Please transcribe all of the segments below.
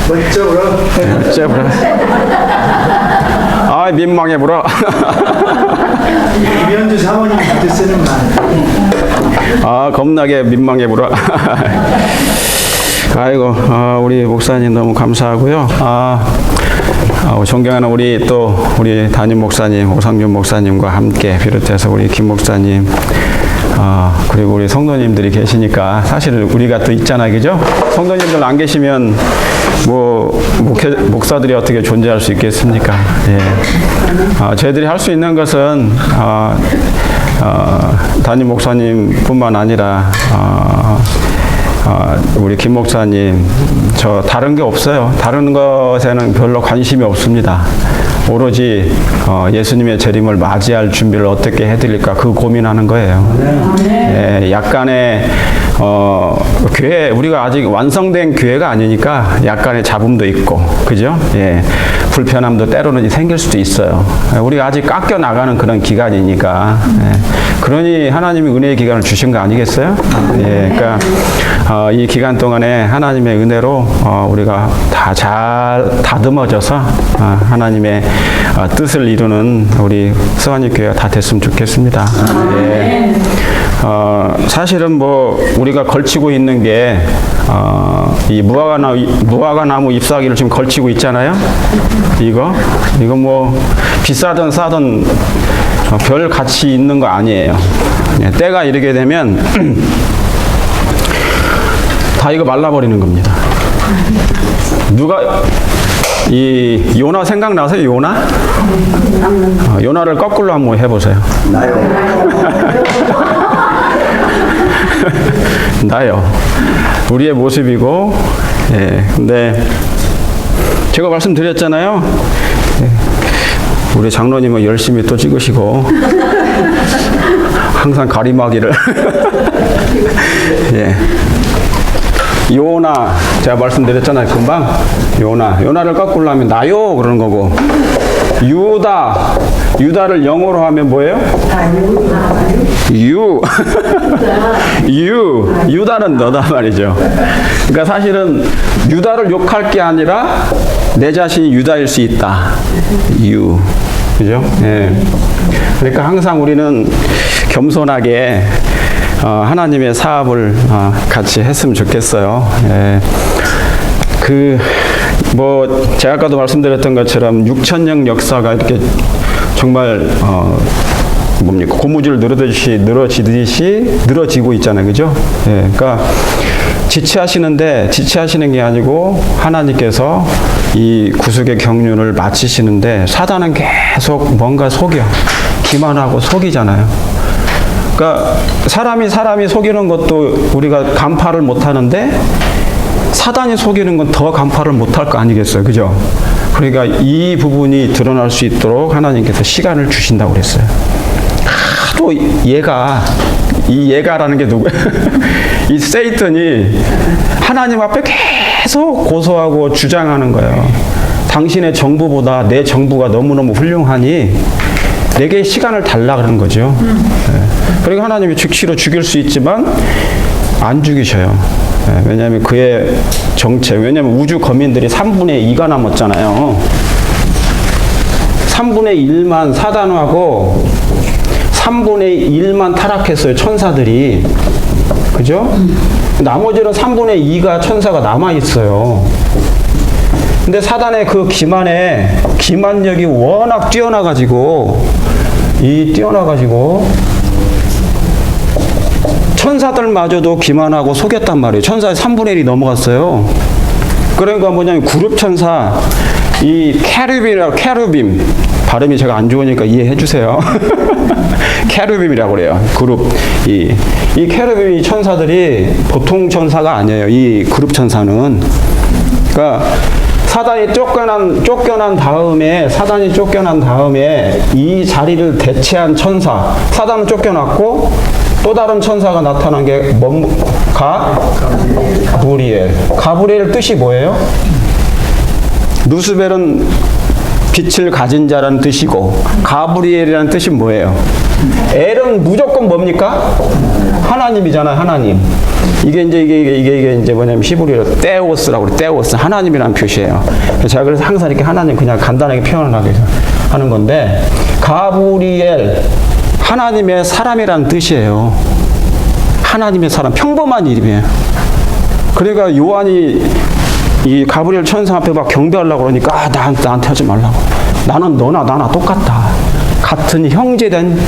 멋져 불어. 멋져 불어. 아, 민망해 불어. 이면주 사모님한테 쓰는 말. 아, 겁나게 민망해 불어. 아이고, 우리 목사님 너무 감사하고요. 존경하는 우리 담임 목사님, 오상준 목사님과 함께 비롯해서 우리 김 목사님, 그리고 우리 성도님들이 계시니까 사실 우리가 또 있잖아요, 그죠? 성도님들 안 계시면 뭐 목사들이 어떻게 존재할 수 있겠습니까? 예. 저희들이 할 수 있는 것은 담임 목사님뿐만 아니라 우리 김 목사님, 저 다른 게 없어요. 다른 것에는 별로 관심이 없습니다. 오로지 예수님의 재림을 맞이할 준비를 어떻게 해드릴까 그 고민하는 거예요. 예, 약간의 교회, 우리가 아직 완성된 교회가 아니니까 약간의 잡음도 있고, 그죠? 예, 불편함도 때로는 생길 수도 있어요. 우리가 아직 깎여 나가는 그런 기간이니까. 예, 그러니 하나님이 은혜의 기간을 주신 거 아니겠어요? 예, 그러니까 이 기간 동안에 하나님의 은혜로 우리가 다 잘 다듬어져서 하나님의 뜻을 이루는 우리 서한리 교회가 다 됐으면 좋겠습니다. 예. 사실은 뭐 우리가 걸치고 있는 게 이 무화과나무 잎사귀를 지금 걸치고 있잖아요. 이거 뭐 비싸든 싸든 별 가치 있는 거 아니에요. 예, 때가 이르게 되면 다 이거 말라버리는 겁니다. 누가 이 요나 생각나세요? 요나? 요나를 거꾸로 한번 해보세요. 나요. 우리의 모습이고, 예. 근데 제가 말씀드렸잖아요. 예. 우리 장로님은 열심히 또 찍으시고 항상 가리마기를 예. 요나, 제가 말씀드렸잖아요, 금방. 요나를 거꾸로 하면 나요 그러는 거고, 유다를 영어로 하면 뭐예요? 유다는 너다 말이죠. 그러니까 사실은 유다를 욕할 게 아니라 내 자신이 유다일 수 있다. 그죠? 예. 그러니까 항상 우리는 겸손하게 하나님의 사업을 같이 했으면 좋겠어요. 예. 제가 아까도 말씀드렸던 것처럼 6,000년 역사가 이렇게 정말 고무줄 늘어지듯이 늘어지고 있잖아요, 그죠? 예. 그러니까 지체하시는 게 아니고 하나님께서 이 구속의 경륜을 마치시는데 사단은 계속 뭔가 속여 기만하고 속이잖아요. 그러니까 사람이 속이는 것도 우리가 간파를 못하는데 사단이 속이는 건 더 간파를 못할 거 아니겠어요, 그죠? 그러니까 이 부분이 드러날 수 있도록 하나님께서 시간을 주신다고 그랬어요. 또 얘가라는 게 누구예요? 이 세이턴이 하나님 앞에 계속 고소하고 주장하는 거예요. 당신의 정부보다 내 정부가 너무너무 훌륭하니 내게 시간을 달라 그러는 거죠. 그리고 하나님이 즉시로 죽일 수 있지만 안 죽이셔요. 왜냐하면 그의 왜냐하면 우주 거민들이 3분의 2가 남았잖아요. 3분의 1만 사단하고 3분의 1만 타락했어요, 천사들이. 그죠? 나머지는 3분의 2가 천사가 남아있어요. 근데 사단의 그 기만력이 워낙 뛰어나가지고 천사들마저도 기만하고 속였단 말이에요. 천사의 3분의 1이 넘어갔어요. 그러니까 뭐냐면 그룹 천사, 이 캐루빔, 발음이 제가 안 좋으니까 이해해 주세요. 캐루빔이라고 그래요. 그룹. 이 캐루빔 천사들이 보통 천사가 아니에요. 이 그룹 천사는. 그러니까 사단이 쫓겨난 다음에 이 자리를 대체한 천사, 사단은 쫓겨났고 또 다른 천사가 나타난 게 가브리엘 뜻이 뭐예요? 누스벨은 빛을 가진 자라는 뜻이고 가브리엘이라는 뜻이 뭐예요? 엘은 무조건 뭡니까? 하나님이잖아요, 하나님. 이게 이제 뭐냐면 히브리어로 테오스라고 그래. 테오스. 하나님이라는 표시예요. 제가 그래서 항상 이렇게 하나님 그냥 간단하게 표현하기 위해서 하는 건데, 가브리엘, 하나님의 사람이라는 뜻이에요. 하나님의 사람, 평범한 이름이에요. 그러니까 요한이 이 가브리엘 천사 앞에 막 경배하려고 그러니까 나한테 하지 말라고. 나는 너나 나나 똑같다. 같은 형제된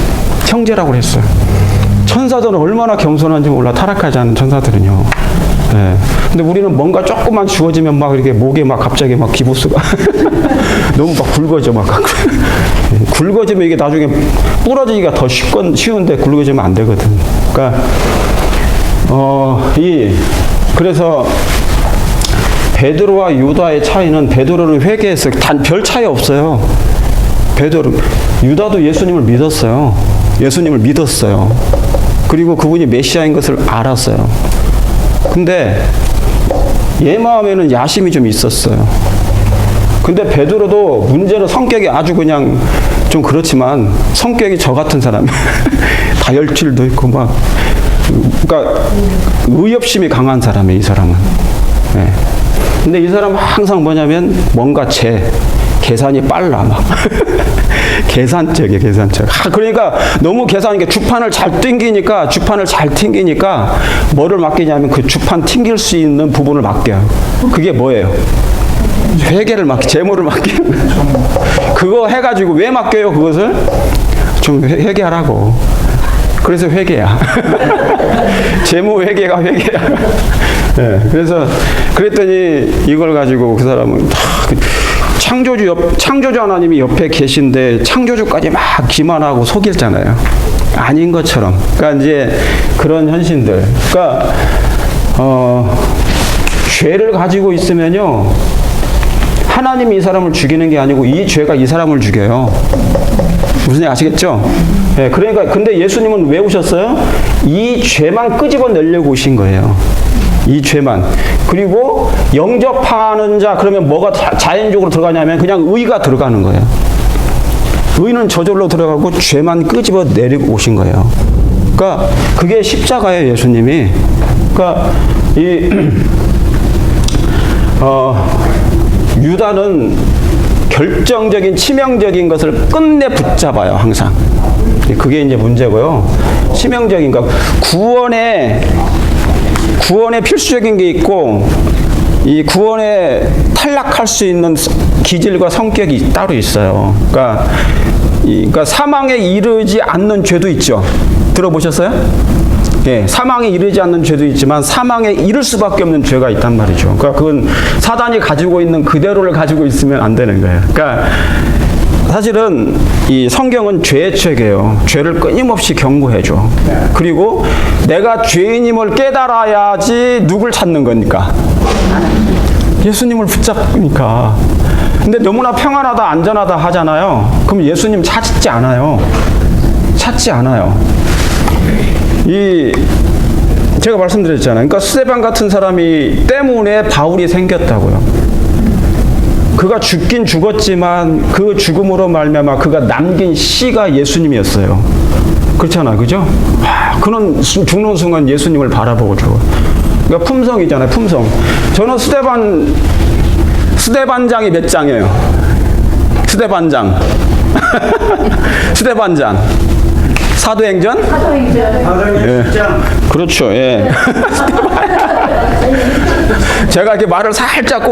형제라고 그랬어요. 천사들은 얼마나 겸손한지 몰라. 타락하지 않은 천사들은요. 예. 근데 우리는 뭔가 조금만 주어지면 막 이렇게 목에 막 갑자기 막 기부스가 너무 막 굵어져 막 굵어지면 이게 나중에 부러지기가 더 쉬운데 굵어지면 안 되거든. 그러니까 그래서 베드로와 유다의 차이는, 베드로는 회개했어요. 단 별 차이 없어요. 유다도 예수님을 믿었어요. 예수님을 믿었어요. 그리고 그분이 메시아인 것을 알았어요. 근데 얘 마음에는 야심이 좀 있었어요. 근데 베드로도 문제는 성격이 아주 그냥 좀 그렇지만 성격이 저 같은 사람. 다혈질도 있고 막, 그러니까 의협심이 강한 사람이에요, 이 사람은. 네. 근데 이 사람은 항상 뭐냐면 뭔가 계산이 빨라 막. 계산적이에요, 계산적. 그러니까 너무 계산이 주판을 잘 튕기니까 뭐를 맡기냐면 그 주판 튕길 수 있는 부분을 맡겨요. 그게 뭐예요? 회계를 재물을 맡기는 거예요. 그거 해가지고 왜 맡겨요, 그것을? 좀 회계하라고. 그래서 회계야. 재무 회계가 회계야. 네, 그래서 그랬더니 이걸 가지고 그 사람은 창조주 하나님이 옆에 계신데 창조주까지 막 기만하고 속였잖아요. 아닌 것처럼. 그러니까 이제 그런 현신들. 그러니까 죄를 가지고 있으면요, 하나님이 이 사람을 죽이는 게 아니고 이 죄가 이 사람을 죽여요. 무슨 얘기 아시겠죠? 네, 그러니까 근데 예수님은 왜 오셨어요? 이 죄만 끄집어내려고 오신 거예요. 이 죄만. 그리고 영접하는 자, 그러면 뭐가 자연적으로 들어가냐면 그냥 의가 들어가는 거예요. 의는 저절로 들어가고 죄만 끄집어 내리고 오신 거예요. 그러니까 그게 십자가예요, 예수님이. 그러니까 유다는 결정적인 치명적인 것을 끝내 붙잡아요, 항상. 그게 이제 문제고요. 치명적인 것. 구원에 필수적인 게 있고, 이 구원에 탈락할 수 있는 기질과 성격이 따로 있어요. 그러니까 사망에 이르지 않는 죄도 있죠. 들어보셨어요? 예, 사망에 이르지 않는 죄도 있지만 사망에 이를 수밖에 없는 죄가 있단 말이죠. 그러니까 그건 사단이 가지고 있는 그대로를 가지고 있으면 안 되는 거예요. 그러니까 사실은 이 성경은 죄의 책이에요. 죄를 끊임없이 경고해줘. 그리고 내가 죄인임을 깨달아야지 누굴 찾는 거니까? 예수님을 붙잡으니까. 근데 너무나 평안하다, 안전하다 하잖아요. 그럼 예수님 찾지 않아요. 제가 말씀드렸잖아요. 그러니까 스데반 같은 사람이 때문에 바울이 생겼다고요. 그가 죽긴 죽었지만 그 죽음으로 말미암아 그가 남긴 씨가 예수님이었어요. 그렇잖아, 그죠? 그는 죽는 순간 예수님을 바라보고 죽어. 그러니까 품성이잖아요, 품성. 저는 스데반장이 몇 장이에요? 스데반장. 사도행전? 예. 그렇죠, 예. 제가 이렇게 말을 살짝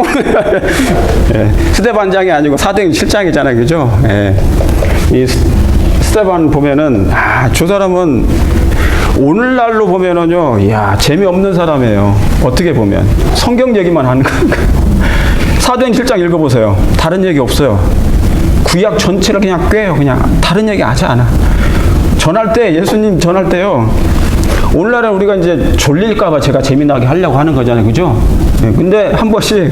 예. 스데반장이 아니고 사도행전 7장이잖아요, 그죠? 예. 이 스데반 보면은, 저 사람은 오늘날로 보면은요, 이야, 재미없는 사람이에요. 어떻게 보면. 성경 얘기만 하는 거. 사도행전 7장 읽어보세요. 다른 얘기 없어요. 구약 전체를 그냥 꿰요. 그냥 다른 얘기 하지 않아. 예수님 전할 때요, 오늘날에 우리가 이제 졸릴까봐 제가 재미나게 하려고 하는 거잖아요, 그죠? 네, 근데 한 번씩,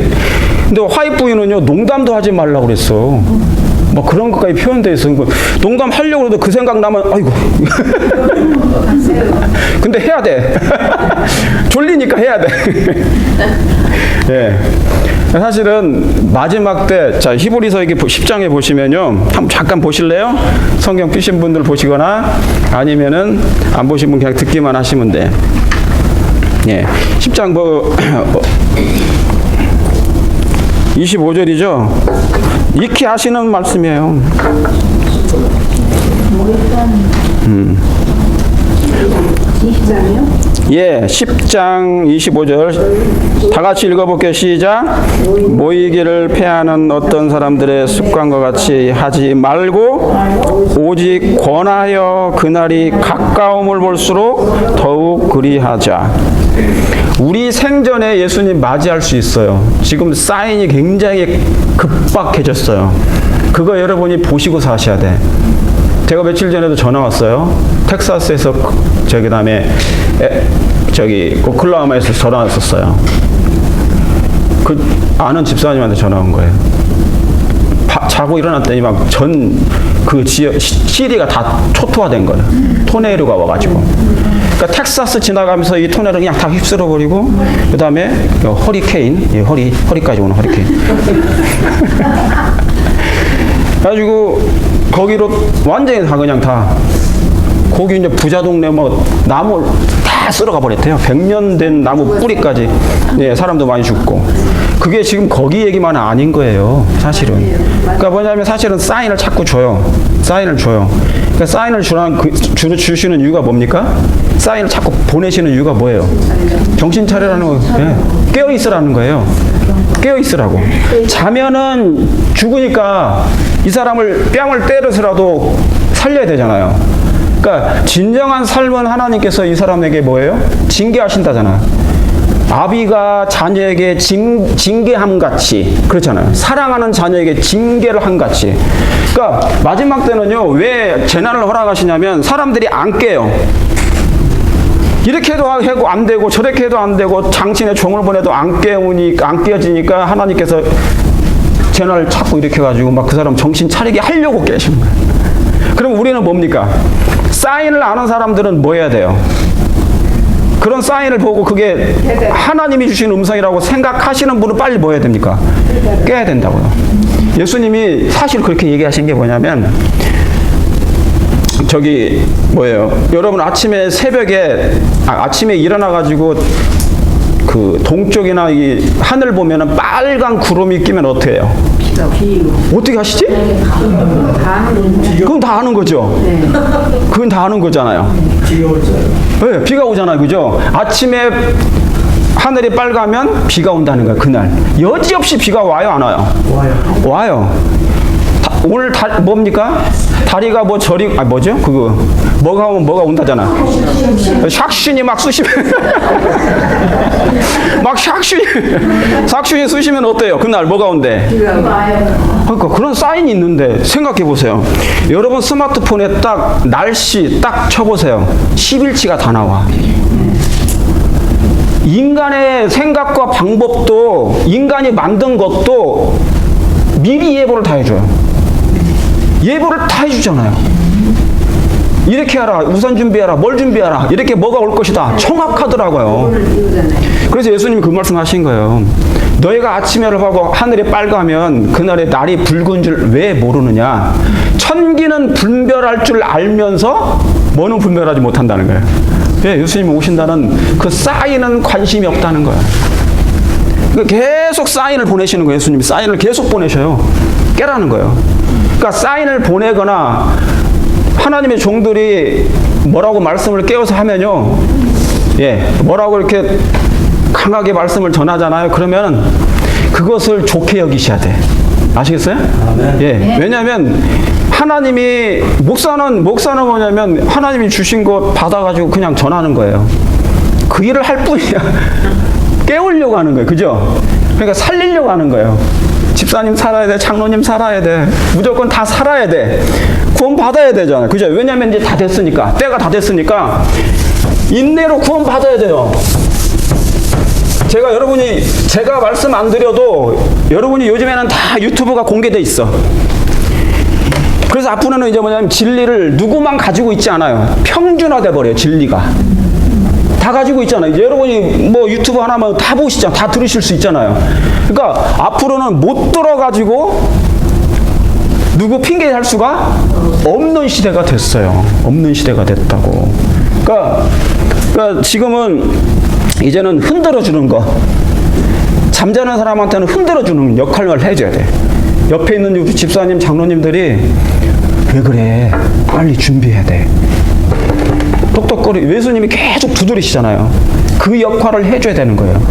근데 화이트부인은요, 농담도 하지 말라고 그랬어. 뭐 그런 것까지 표현되어 있어. 농담 하려고 해도 그 생각 나면, 아이고. 근데 해야 돼. 졸리니까 해야 돼. 예. 사실은 마지막 때, 자, 히브리서 10장에 보시면요, 한번 잠깐 보실래요? 성경 펴신 분들 보시거나 아니면은 안 보신 분 그냥 듣기만 하시면 돼. 예. 10장 25절이죠. 익히 하시는 말씀이에요. 20장이요? 예, 10장 25절 다 같이 읽어볼게요. 시작. 모이기를 패하는 어떤 사람들의 습관과 같이 하지 말고 오직 권하여 그날이 가까움을 볼수록 더욱 그리하자. 우리 생전에 예수님 맞이할 수 있어요. 지금 사인이 굉장히 급박해졌어요. 그거 여러분이 보시고 사셔야 돼. 제가 며칠 전에도 전화 왔어요. 텍사스에서 그다음에 오클라호마에서 전화 왔었어요. 그 아는 집사님한테 전화 온 거예요. 자고 일어났더니 막 그 지역 시리가 다 초토화된 거예요. 토네이도가 와가지고. 그러니까 텍사스 지나가면서 이 토네이도 그냥 다 휩쓸어 버리고 그 다음에 허리케인, 허리까지 오는 허리케인. 그래가지고 거기로 완전히 다 그냥 다 거기 이제 부자 동네 뭐 나무 다 쓸어가 버렸대요. 100년 된 나무 뿌리까지. 예, 사람도 많이 죽고. 그게 지금 거기 얘기만 아닌 거예요. 사실은. 그러니까 뭐냐면 사실은 사인을 자꾸 줘요. 사인을 줘요. 그러니까 사인을 주시는 이유가 뭡니까? 사인을 자꾸 보내시는 이유가 뭐예요? 정신 차리라는 거. 예, 깨어 있으라는 거예요. 깨어 있으라고. 자면은 죽으니까 이 사람을 뺨을 때려서라도 살려야 되잖아요. 그러니까 진정한 삶은 하나님께서 이 사람에게 뭐예요? 징계하신다잖아요. 아비가 자녀에게 징계함 같이, 그렇잖아요. 사랑하는 자녀에게 징계를 한 같이. 그러니까 마지막 때는요, 왜 재난을 허락하시냐면 사람들이 안 깨요. 이렇게 해도 안 되고 저렇게 해도 안 되고 장친에 종을 보내도 안 깨어지니까 하나님께서 재난을 자꾸 이렇게 해가지고 막 그 사람 정신 차리게 하려고 깨시는 거예요. 그럼 우리는 뭡니까? 사인을 아는 사람들은 뭐 해야 돼요? 그런 사인을 보고 그게 하나님이 주신 음성이라고 생각하시는 분은 빨리 뭐 해야 됩니까? 깨야 된다고요. 예수님이 사실 그렇게 얘기하신 게 뭐냐면 여러분 아침에 새벽에 아침에 일어나가지고 그 동쪽이나 이 하늘 보면은 빨간 구름이 끼면 어떻게 해요? 어떻게 하시지? 그건 다 아는 거죠. 그건 다 아는 거잖아요. 네, 비가 오잖아요, 그죠? 아침에 하늘이 빨가면 비가 온다는 거예요. 그날 여지없이 비가 와요, 안 와요? 와요. 오늘 뭡니까? 다리가 뭐 저리 뭐죠? 그거 뭐가 오면 뭐가 온다잖아. 샥슌이 막 쑤시면 막 샥슌이 쑤시면 어때요? 그날 뭐가 온대? 그러니까 그런 사인이 있는데 생각해 보세요. 여러분 스마트폰에 딱 날씨 딱 쳐보세요. 10일치가 다 나와. 인간의 생각과 방법도 인간이 만든 것도 미리 예보를 다 해줘요. 예보를 다 해주잖아요. 이렇게 하라, 우산 준비하라, 뭘 준비하라, 이렇게 뭐가 올 것이다. 정확하더라고요. 그래서 예수님이 그 말씀 하신 거예요. 너희가 아침에를 하고 하늘이 빨가면 그날의 날이 붉은 줄 왜 모르느냐. 천기는 분별할 줄 알면서 뭐는 분별하지 못한다는 거예요. 왜? 예수님이 오신다는 그 사인은 관심이 없다는 거예요. 계속 사인을 보내시는 거예요. 예수님이 사인을 계속 보내셔요. 깨라는 거예요. 그러니까 사인을 보내거나 하나님의 종들이 뭐라고 말씀을 깨워서 하면요, 예, 뭐라고 이렇게 강하게 말씀을 전하잖아요. 그러면 그것을 좋게 여기셔야 돼. 아시겠어요? 예, 왜냐하면 하나님이 목사는 뭐냐면 하나님이 주신 것 받아가지고 그냥 전하는 거예요. 그 일을 할 뿐이야. 깨우려고 하는 거예요, 그죠? 그러니까 살리려고 하는 거예요. 집사님 살아야 돼, 장로님 살아야 돼, 무조건 다 살아야 돼, 구원 받아야 되잖아요, 그죠? 왜냐면 이제 다 됐으니까, 때가 다 됐으니까 인내로 구원 받아야 돼요. 제가 말씀 안 드려도 여러분이 요즘에는 다 유튜브가 공개돼 있어. 그래서 앞으로는 이제 뭐냐면 진리를 누구만 가지고 있지 않아요. 평준화돼 버려요, 진리가. 다 가지고 있잖아요. 이제 여러분이 뭐 유튜브 하나만 다 보시잖아요. 다 들으실 수 있잖아요. 그러니까 앞으로는 못 들어가지고 누구 핑계할 수가 없는 시대가 됐어요. 없는 시대가 됐다고. 그러니까 지금은 이제는 흔들어주는 거. 잠자는 사람한테는 흔들어주는 역할을 해줘야 돼. 옆에 있는 우리 집사님, 장로님들이 왜 그래? 빨리 준비해야 돼. 똑똑거리, 예수님이 계속 두드리시잖아요. 그 역할을 해줘야 되는 거예요.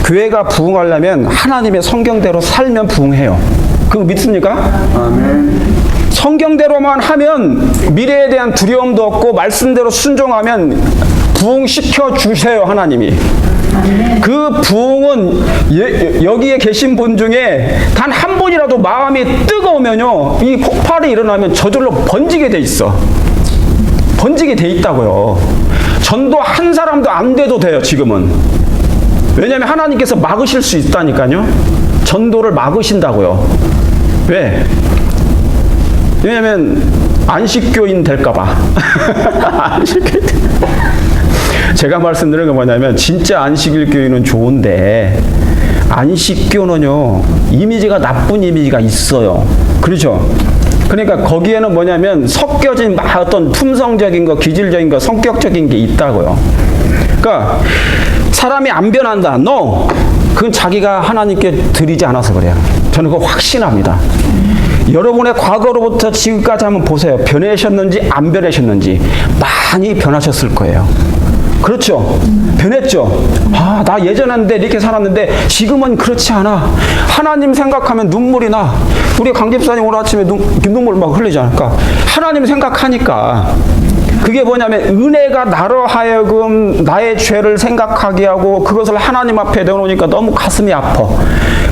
교회가 부흥하려면 하나님의 성경대로 살면 부흥해요. 그거 믿습니까? 아멘. 성경대로만 하면 미래에 대한 두려움도 없고 말씀대로 순종하면 부흥시켜 주세요, 하나님이. 그 부흥은 여기에 계신 분 중에 단 한 분이라도 마음이 뜨거우면요, 이 폭발이 일어나면 저절로 번지게 돼 있어. 번지게 돼 있다고요. 전도 한 사람도 안 돼도 돼요, 지금은. 왜냐하면 하나님께서 막으실 수 있다니까요. 전도를 막으신다고요. 왜? 왜냐하면 안식교인 될까봐. 안식교인. 제가 말씀드리는 건 뭐냐면 진짜 안식일 교회는 좋은데 안식교는요, 이미지가 나쁜 이미지가 있어요. 그렇죠? 그러니까 거기에는 뭐냐면 섞여진 어떤 품성적인 거, 기질적인 거, 성격적인 게 있다고요. 그러니까 사람이 안 변한다. No. 그건 자기가 하나님께 드리지 않아서 그래요. 저는 그거 확신합니다. 여러분의 과거로부터 지금까지 한번 보세요. 변하셨는지 안 변하셨는지. 많이 변하셨을 거예요. 그렇죠? 변했죠? 아, 나 예전에 이렇게 살았는데 지금은 그렇지 않아. 하나님 생각하면 눈물이 나. 우리 강 집사님 오늘 아침에 눈물 막 흘리지 않을까? 하나님 생각하니까. 그게 뭐냐면 은혜가 나로 하여금 나의 죄를 생각하게 하고 그것을 하나님 앞에 내놓으니까 너무 가슴이 아파.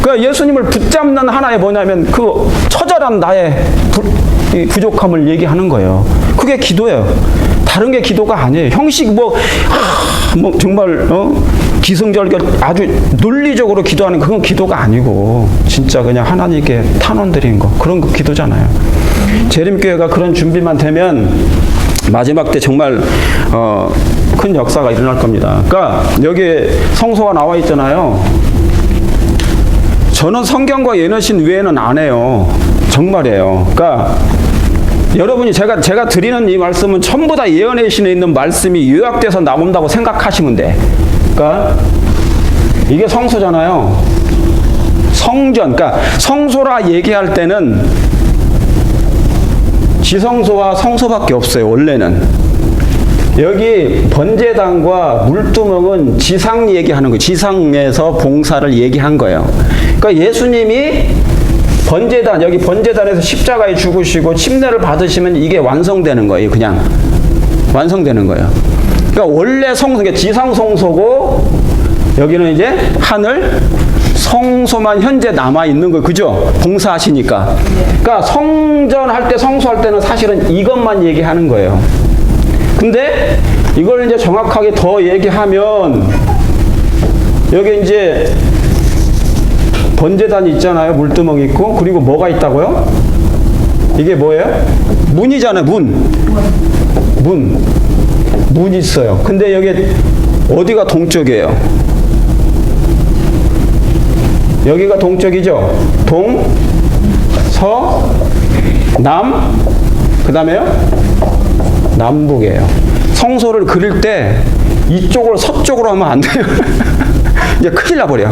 그러니까 예수님을 붙잡는 하나의 뭐냐면 그 처절한 나의 부족함을 얘기하는 거예요. 그게 기도예요. 다른 게 기도가 아니에요. 형식 뭐 정말 기승절결 아주 논리적으로 기도하는 그건 기도가 아니고 진짜 그냥 하나님께 탄원 드린 거 그런 거 기도잖아요. 재림교회가 그런 준비만 되면 마지막 때 정말 큰 역사가 일어날 겁니다. 그러니까 여기에 성소가 나와 있잖아요. 저는 성경과 예언신 외에는 안 해요. 정말이에요. 그러니까 여러분이 제가 드리는 이 말씀은 전부 다 예언의 신에 있는 말씀이 요약돼서 나온다고 생각하시면 돼. 그러니까 이게 성소잖아요. 성전, 그러니까 성소라 얘기할 때는 지성소와 성소밖에 없어요. 원래는 여기 번제단과 물두멍은 지상 얘기하는 거예요. 지상에서 봉사를 얘기한 거예요. 그러니까 예수님이 번제단, 여기 번제단에서 십자가에 죽으시고 침례를 받으시면 이게 완성되는 거예요. 그냥 완성되는 거예요. 그러니까 원래 성소, 그러니까 지상 성소고 여기는 이제 하늘 성소만 현재 남아 있는 거예요. 그죠? 봉사하시니까. 그러니까 성전할 때, 성소할 때는 사실은 이것만 얘기하는 거예요. 근데 이걸 이제 정확하게 더 얘기하면 여기 이제 번제단이 있잖아요. 물두멍이 있고. 그리고 뭐가 있다고요? 이게 뭐예요? 문이잖아요. 문이 있어요. 근데 여기 어디가 동쪽이에요? 여기가 동쪽이죠? 동, 서, 남, 그 다음에요? 남북이에요. 성소를 그릴 때 이쪽을 서쪽으로 하면 안 돼요. 이제 큰일 나버려.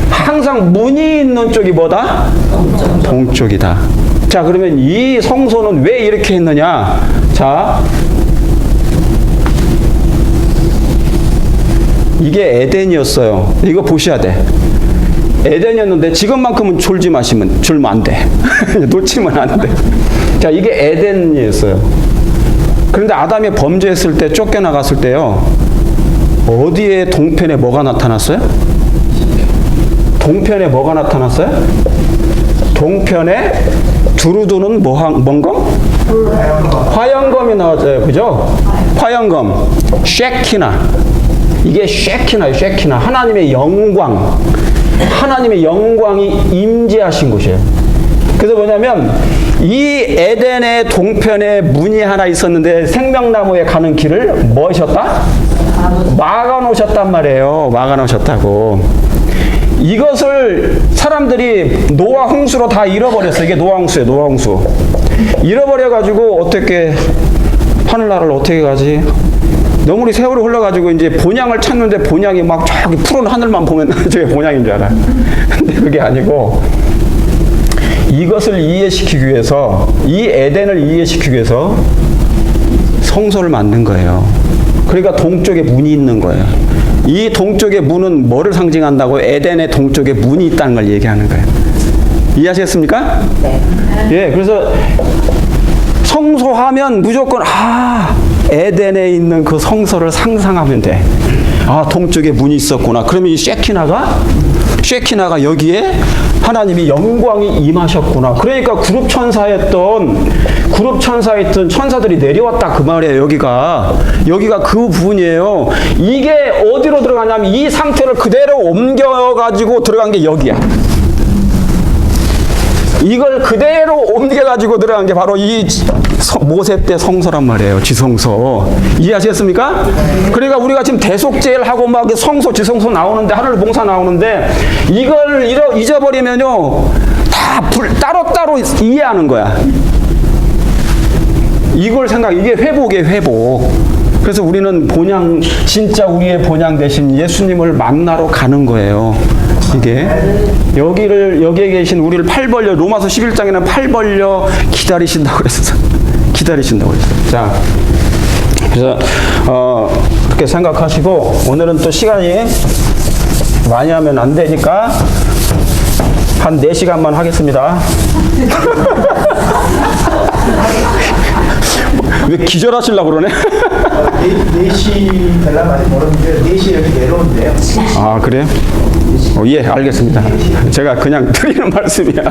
항상 문이 있는 쪽이 뭐다? 동쪽이다. 자, 그러면 이 성소는 왜 이렇게 했느냐? 자, 이게 에덴이었어요. 이거 보셔야 돼. 에덴이었는데 지금만큼은 졸면 안 돼. 놓치면 안 돼. 자, 이게 에덴이었어요. 그런데 아담이 범죄했을 때 쫓겨나갔을 때요. 어디에 동편에 뭐가 나타났어요? 동편에 뭐가 나타났어요? 동편에 두루두는 뭔검? 화영검이 나왔어요. 그죠? 화영검. 쉐키나. 이게 쉐키나예요. 쉐키나. 하나님의 영광. 하나님의 영광이 임재하신 곳이에요. 그래서 뭐냐면 이 에덴의 동편에 문이 하나 있었는데 생명나무에 가는 길을 뭐 하셨다? 막아 놓으셨단 말이에요. 막아 놓으셨다고. 이것을 사람들이 노아 홍수로 다 잃어버렸어요. 이게 노아 홍수예요. 노아 홍수. 잃어버려가지고 어떻게 하늘나라를 어떻게 가지? 너무 세월이 흘러가지고 이제 본향을 찾는데 본향이 막 저기 푸른 하늘만 보면 저게 본향인 줄 알아요. 근데 그게 아니고 이것을 이해시키기 위해서, 이 에덴을 이해시키기 위해서 성소를 만든 거예요. 그러니까 동쪽에 문이 있는 거예요. 이 동쪽의 문은 뭐를 상징한다고? 에덴의 동쪽에 문이 있다는 걸 얘기하는 거예요. 이해하셨습니까? 네. 예, 그래서 성소하면 무조건 에덴에 있는 그 성소를 상상하면 돼. 동쪽에 문이 있었구나. 그러면 이 쉐키나가 여기에 하나님이 영광이 임하셨구나. 그러니까 그룹 천사였던 천사들이 내려왔다 그 말이에요. 여기가 그 부분이에요. 이게 어디로 들어가냐면 이 상태를 그대로 옮겨가지고 들어간 게 여기야. 이걸 그대로 옮겨가지고 들어간 게 바로 이 모세 때 성소란 말이에요. 지성소. 이해하셨습니까? 그러니까 우리가 지금 대속죄를 하고 막 성소, 지성소 나오는데, 하늘 봉사 나오는데, 이걸 잊어버리면요, 다 따로따로 이해하는 거야. 이게 회복이에요, 회복. 그래서 우리는 진짜 우리의 본향 대신 예수님을 만나러 가는 거예요. 이게 여기에 계신 우리를 팔 벌려, 로마서 11장에는 팔 벌려 기다리신다고 그랬어. 자, 그래서 그렇게 생각하시고, 오늘은 또 시간이 많이 하면 안 되니까 한 4시간만 하겠습니다. 왜 기절하시려고 그러네? 4시 되려 많이 멀었는데 4시에 여기 내려온대요. 그래요? 예, 알겠습니다. 제가 그냥 드리는 말씀이야.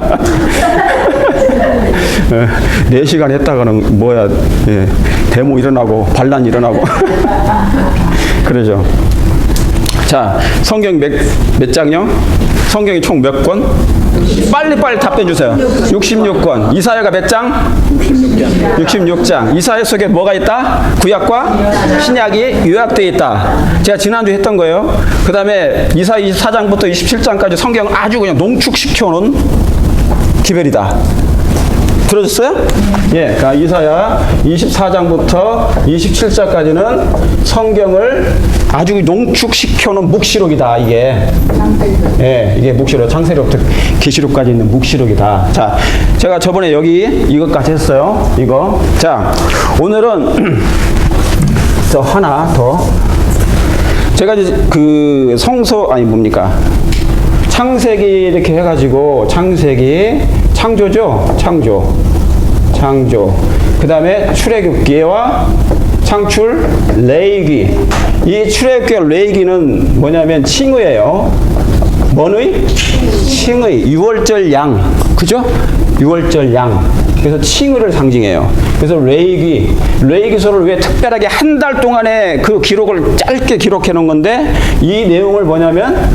4시간 했다가는 뭐야, 데모 일어나고 반란 일어나고 그러죠. 자, 성경 몇 장요? 성경이 총 몇 권? 빨리빨리 답변 주세요. 66권. 이사야가 몇 장? 66장. 이사야 속에 뭐가 있다? 구약과 신약이 요약되어 있다. 제가 지난주에 했던 거예요. 그 다음에 이사야 24장부터 27장까지 성경 아주 그냥 농축시켜놓은 기별이다. 들어졌어요? 예, 그러니까 이사야 24장부터 27장까지는 성경을 아주 농축시켜놓은 묵시록이다, 이게. 예, 이게 묵시록, 창세기부터 계시록까지 있는 묵시록이다. 자, 제가 저번에 여기 이것까지 했어요. 이거. 자, 오늘은 저 하나 더. 제가 이제 그 창세기 이렇게 해가지고, 창조죠? 창조. 그 다음에 출애굽기와 창출, 레위기. 이 출애굽기와 레위기는 뭐냐면 칭의예요. 뭔의? 칭의. 유월절 양. 그죠? 유월절 양. 그래서 칭의를 상징해요. 그래서 레위기서를 왜 특별하게 한 달 동안에 그 기록을 짧게 기록해 놓은 건데, 이 내용을 뭐냐면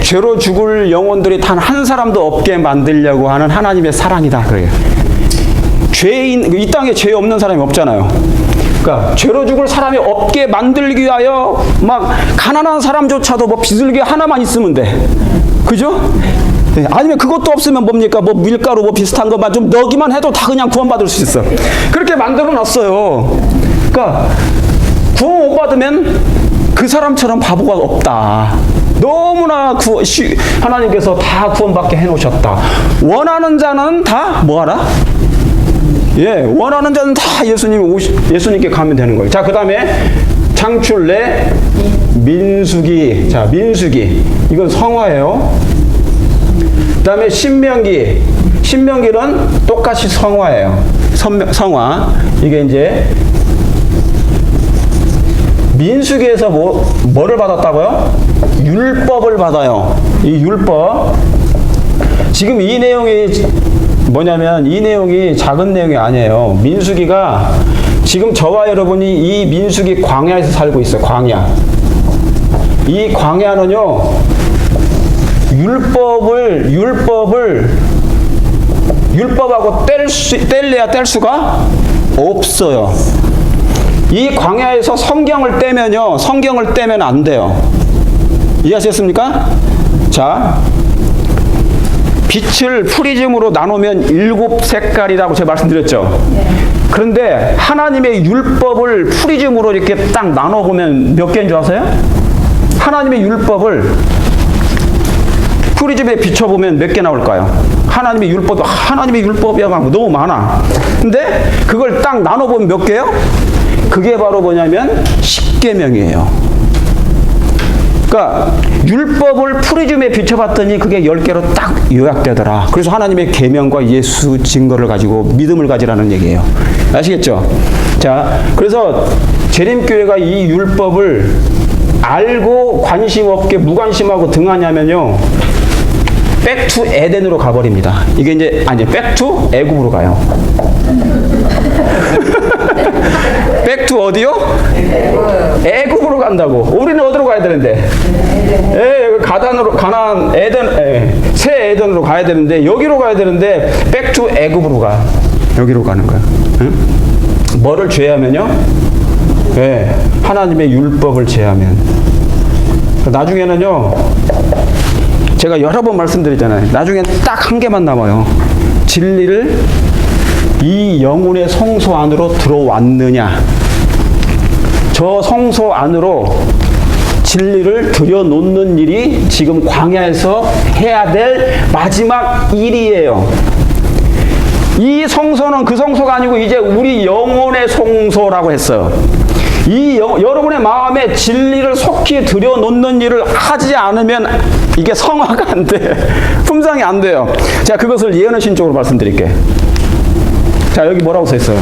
죄로 죽을 영혼들이 단 한 사람도 없게 만들려고 하는 하나님의 사랑이다. 그래요. 이 땅에 죄 없는 사람이 없잖아요. 그러니까 죄로 죽을 사람이 없게 만들기 위하여 막 가난한 사람조차도 뭐 비둘기 하나만 있으면 돼. 그죠? 네. 아니면 그것도 없으면 뭡니까? 뭐 밀가루 뭐 비슷한 것만 좀 넣기만 해도 다 그냥 구원받을 수 있어. 그렇게 만들어 놨어요. 그러니까 구원 못 받으면 그 사람처럼 바보가 없다. 너무나 하나님께서 다 구원받게 해놓으셨다. 원하는 자는 다 뭐하라? 예, 원하는 자는 다 예수님께 가면 되는 거예요. 자, 그 다음에 창출래, 민수기. 자, 민수기. 이건 성화예요. 그 다음에 신명기는 똑같이 성화예요. 성화. 이게 이제 민수기에서 뭐를 받았다고요? 율법을 받아요. 이 율법. 지금 이 내용이 뭐냐면, 이 내용이 작은 내용이 아니에요. 민수기가 지금 저와 여러분이 이 민수기 광야에서 살고 있어요. 광야. 이 광야는요, 율법하고 뗄래야 뗄 수가 없어요. 이 광야에서 성경을 떼면 안 돼요. 이해하셨습니까? 자, 빛을 프리즘으로 나누면 7색깔이라고 제가 말씀드렸죠. 그런데 하나님의 율법을 프리즘으로 이렇게 딱 나눠보면 몇 개인 줄 아세요? 하나님의 율법을 프리즘에 비춰보면 몇 개 나올까요? 하나님의 율법이야 너무 많아. 근데 그걸 딱 나눠보면 몇 개요? 그게 바로 뭐냐면 10계명이에요. 그러니까 율법을 프리즘에 비춰봤더니 그게 10개로 딱 요약되더라. 그래서 하나님의 계명과 예수 증거를 가지고 믿음을 가지라는 얘기예요. 아시겠죠? 자, 그래서 재림교회가 이 율법을 알고 관심 없게 무관심하고 등하냐면요, 백투 에덴으로 가버립니다. 이게 이제 백투 애굽으로 가요. 백투 어디요? 애굽으로 간다고. 우리는 어디로 가야 되는데? 가나안 에덴, 새 에덴으로 가야 되는데, 여기로 가야 되는데 백투 애굽으로 가. 여기로 가는 거야. 응? 뭐를 죄하면요? 하나님의 율법을 죄하면. 나중에는요, 제가 여러 번 말씀드리잖아요. 나중엔 딱 한 개만 남아요. 진리를 이 영혼의 성소 안으로 들어왔느냐. 저 성소 안으로 진리를 들여놓는 일이 지금 광야에서 해야 될 마지막 일이에요. 이 성소는 그 성소가 아니고 이제 우리 영혼의 성소라고 했어요. 여러분의 마음에 진리를 속히 들여놓는 일을 하지 않으면 이게 성화가 안 돼. 품상이 안 돼요. 자, 그것을 예언의 신적으로 말씀드릴게요. 자, 여기 뭐라고 써 있어요?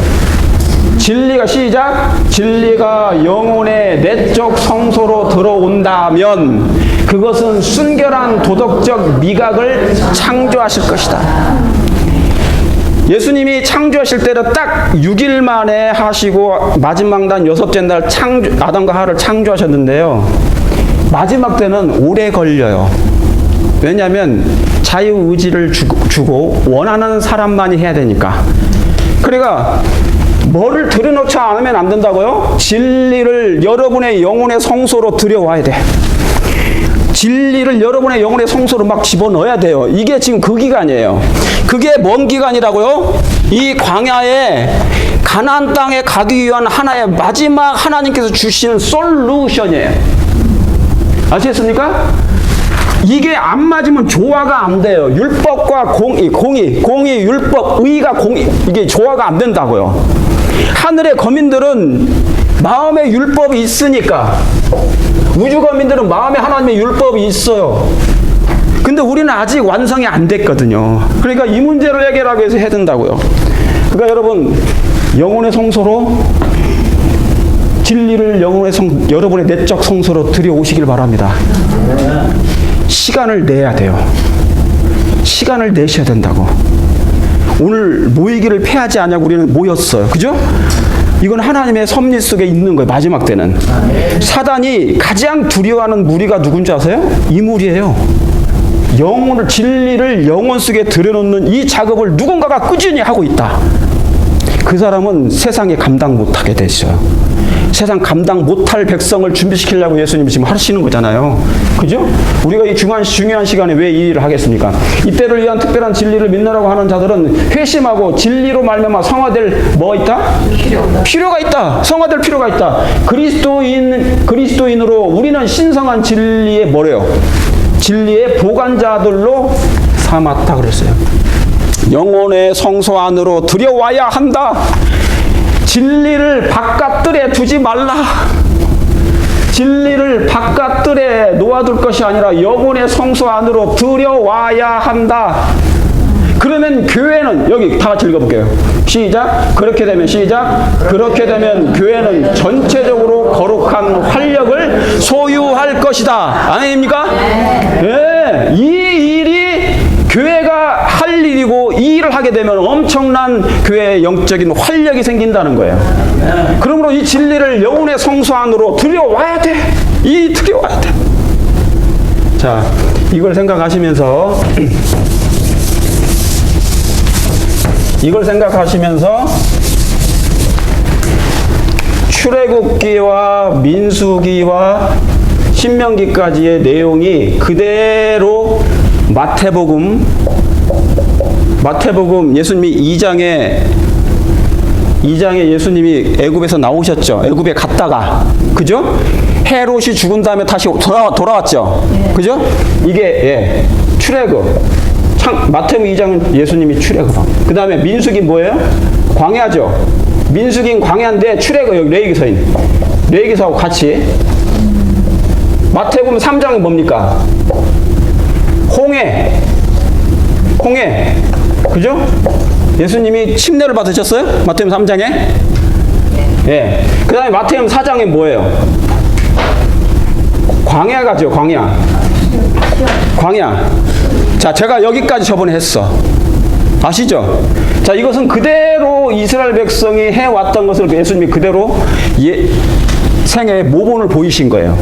진리가 시작. 진리가 영혼의 내적 성소로 들어온다면 그것은 순결한 도덕적 미각을 창조하실 것이다. 예수님이 창조하실 때는 딱 6일 만에 하시고 마지막 날 6째 날 아담과 하와를 창조하셨는데요. 마지막 때는 오래 걸려요. 왜냐하면 자유의지를 주고 원하는 사람만이 해야 되니까. 그러니까 뭐를 들여놓지 않으면 안 된다고요? 진리를 여러분의 영혼의 성소로 들여와야 돼. 진리를 여러분의 영혼의 성소로 막 집어넣어야 돼요. 이게 지금 그 기간이에요. 그게 뭔 기간이라고요? 이 광야에 가나안 땅에 가기 위한 하나의 마지막 하나님께서 주시는 솔루션이에요. 아시겠습니까? 이게 안 맞으면 조화가 안 돼요. 율법과 공의, 율법, 의가 이게 조화가 안 된다고요. 하늘의 거민들은 마음의 율법이 있으니까, 우주 거민들은 마음에 하나님의 율법이 있어요. 근데 우리는 아직 완성이 안 됐거든요. 그러니까 이 문제를 해결하기 위해서 해야 된다고요. 그러니까 여러분, 영혼의 성소로 진리를 여러분의 내적 성소로 들여오시길 바랍니다. 시간을 내야 돼요. 시간을 내셔야 된다고. 오늘 모이기를 패하지 않냐고 우리는 모였어요. 그죠? 이건 하나님의 섭리 속에 있는 거예요. 마지막 때는. 사단이 가장 두려워하는 무리가 누군지 아세요? 이 무리예요. 진리를 영혼 속에 들여놓는 이 작업을 누군가가 꾸준히 하고 있다. 그 사람은 세상에 감당 못하게 되죠. 세상 감당 못할 백성을 준비시키려고 예수님이 지금 하시는 거잖아요. 그죠? 우리가 이 중요한 시간에 왜 이 일을 하겠습니까? 이때를 위한 특별한 진리를 믿느라고 하는 자들은 회심하고 진리로 말미암아 성화될 뭐 있다? 필요가 있다. 성화될 필요가 있다. 그리스도인으로 우리는 신성한 진리의 뭐래요? 진리의 보관자들로 삼았다 그랬어요. 영혼의 성소 안으로 들여와야 한다. 진리를 바깥들에 두지 말라. 진리를 바깥들에 놓아둘 것이 아니라 영혼의 성소 안으로 들여와야 한다. 그러면 교회는, 여기 다 같이 읽어볼게요. 시작. 그렇게 되면 교회는 전체적으로 거룩한 활력을 소유할 것이다. 아닙니까? 네. 이 일이 교회가 할 일이고, 이 일을 하게 되면 엄청난 교회의 영적인 활력이 생긴다는 거예요. 그러므로 이 진리를 영혼의 성소 안으로 들여와야 돼. 들여와야 돼. 자, 이걸 생각하시면서 출애굽기와 민수기와 신명기까지의 내용이 그대로 마태복음 예수님이 2장에 2장에 예수님이 애굽에서 나오셨죠. 애굽에 갔다가, 그죠? 헤롯이 죽은 다음에 다시 돌아왔죠. 그죠? 이게 예, 출애굽. 마태복음 2장은 예수님이 출애굽. 그 다음에 민수기 뭐예요? 광야죠. 민수기는 광야인데 출애굽 여기 레위기서인. 레위기서하고 같이. 마태복음 3장은 뭡니까? 홍해. 홍해. 그죠? 예수님이 침례를 받으셨어요? 마태복음 3장에? 예. 그 다음에 마태복음 4장에 뭐예요? 광야가죠, 광야. 광야. 자, 제가 여기까지 저번에 했어. 아시죠? 자, 이것은 그대로 이스라엘 백성이 해왔던 것을 예수님이 그대로 생애의 모본을 보이신 거예요.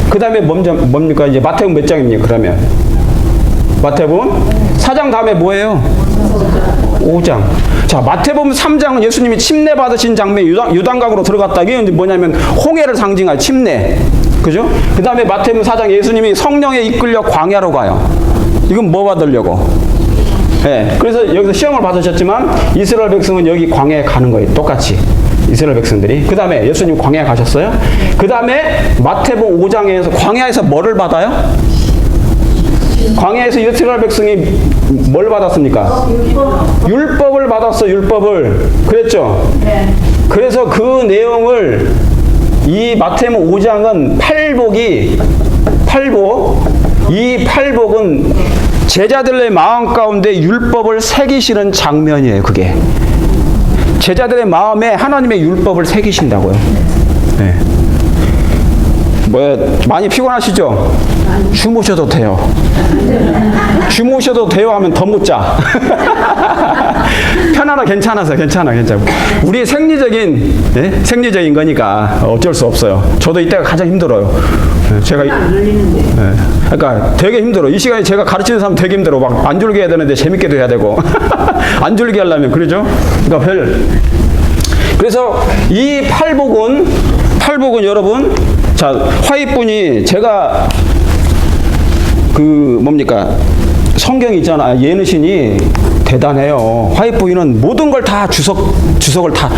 그 다음에 뭡니까? 이제 마태복음 몇 장입니까? 그러면 마태복음 4장 다음에 뭐예요? 5장. 자, 마태복음 3장은 예수님이 침례 받으신 장면에 유단강으로 들어갔다. 이게 뭐냐면 홍해를 상징할 침례. 그죠? 그 다음에 마태복음 4장 예수님이 성령에 이끌려 광야로 가요. 이건 뭐 받으려고? 네, 그래서 여기서 시험을 받으셨지만 이스라엘 백성은 여기 광야에 가는 거예요. 똑같이. 이스라엘 백성들이. 그 다음에 예수님 광야에 가셨어요. 그 다음에 마태복음 5장에서 광야에서 뭐를 받아요? 광야에서 이스라엘 백성이 뭘 받았습니까? 율법을 받았어. 율법을. 그랬죠? 네. 그래서 그 내용을 이 마태복음 5장은 이 팔복은 제자들의 마음 가운데 율법을 새기시는 장면이에요. 그게 제자들의 마음에 하나님의 율법을 새기신다고요. 네. 많이 피곤하시죠? 주무셔도 돼요. 주무셔도 돼요 하면 더 못 자. 괜찮아. 우리 생리적인 거니까 어쩔 수 없어요. 저도 이때가 가장 힘들어요. 제가 그러니까 되게 힘들어. 이 시간에 제가 가르치는 사람 되게 힘들어. 막 안 졸게 해야 되는데 재밌게도 해야 되고 안 졸게 하려면 그러죠. 그러니까 그래서 이 팔복은 여러분, 자, 화이분이 제가 성경이 있잖아. 예느신이 대단해요. 화이부인은 모든 걸 다 주석을 다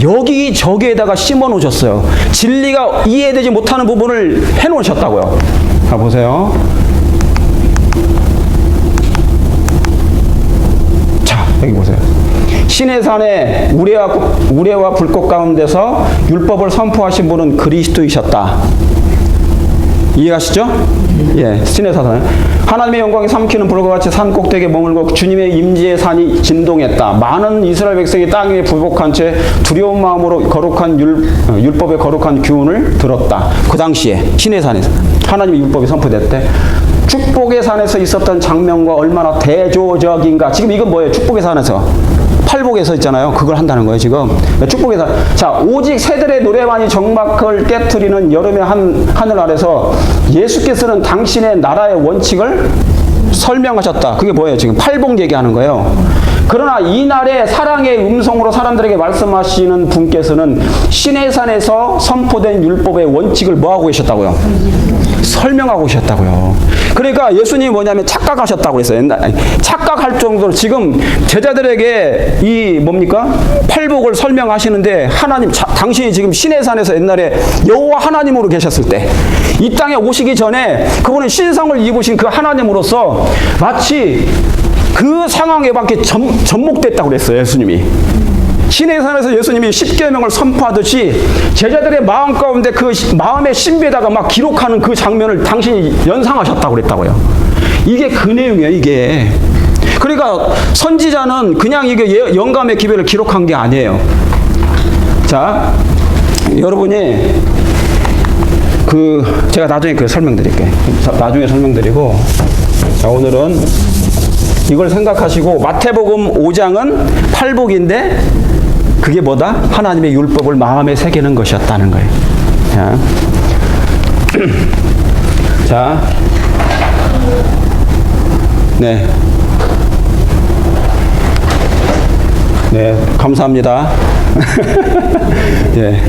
여기저기에다가 심어 놓으셨어요. 진리가 이해되지 못하는 부분을 해 놓으셨다고요. 자, 보세요. 자, 여기 보세요. 시내산에 우레와 불꽃 가운데서 율법을 선포하신 분은 그리스도이셨다. 이해가시죠? 예, 시내산. 하나님의 영광이 삼키는 불과 같이 산 꼭대기에 머물고 주님의 임재의 산이 진동했다. 많은 이스라엘 백성이 땅 위에 굴복한 채 두려운 마음으로 거룩한 율법의 거룩한 교훈을 들었다. 그 당시에 시내산에서 하나님의 율법이 선포됐대. 축복의 산에서 있었던 장면과 얼마나 대조적인가. 지금 이건 뭐예요? 축복의 산에서. 팔복에서 있잖아요. 그걸 한다는 거예요, 지금. 축복에서. 자, 오직 새들의 노래만이 정막을 깨트리는 여름의 하늘 아래서 예수께서는 당신의 나라의 원칙을 설명하셨다. 그게 뭐예요? 지금 팔복 얘기하는 거예요. 그러나 이날의 사랑의 음성으로 사람들에게 말씀하시는 분께서는 시내산에서 선포된 율법의 원칙을 뭐하고 계셨다고요? 설명하고 계셨다고요. 그러니까 예수님이 뭐냐면 착각하셨다고 했어요. 착각할 정도로 지금 제자들에게 이 팔복을 설명하시는데 당신이 지금 시내산에서 옛날에 여호와 하나님으로 계셨을 때 이 땅에 오시기 전에 그분은 신성을 입으신 그 하나님으로서 마치 그 상황에 밖에 접목됐다고 그랬어요. 예수님이. 시내산에서 예수님이 십계명을 선포하듯이 제자들의 마음 가운데 그 마음의 신비에다가 막 기록하는 그 장면을 당신이 연상하셨다고 그랬다고요. 이게 그 내용이에요. 이게. 그러니까 선지자는 그냥 이게 영감의 기별을 기록한 게 아니에요. 자, 여러분이 제가 나중에 설명드릴게요. 나중에 설명드리고, 자, 오늘은 이걸 생각하시고 마태복음 5장은 팔복인데 그게 뭐다? 하나님의 율법을 마음에 새기는 것이었다는 거예요. 자, 네, 감사합니다. 예,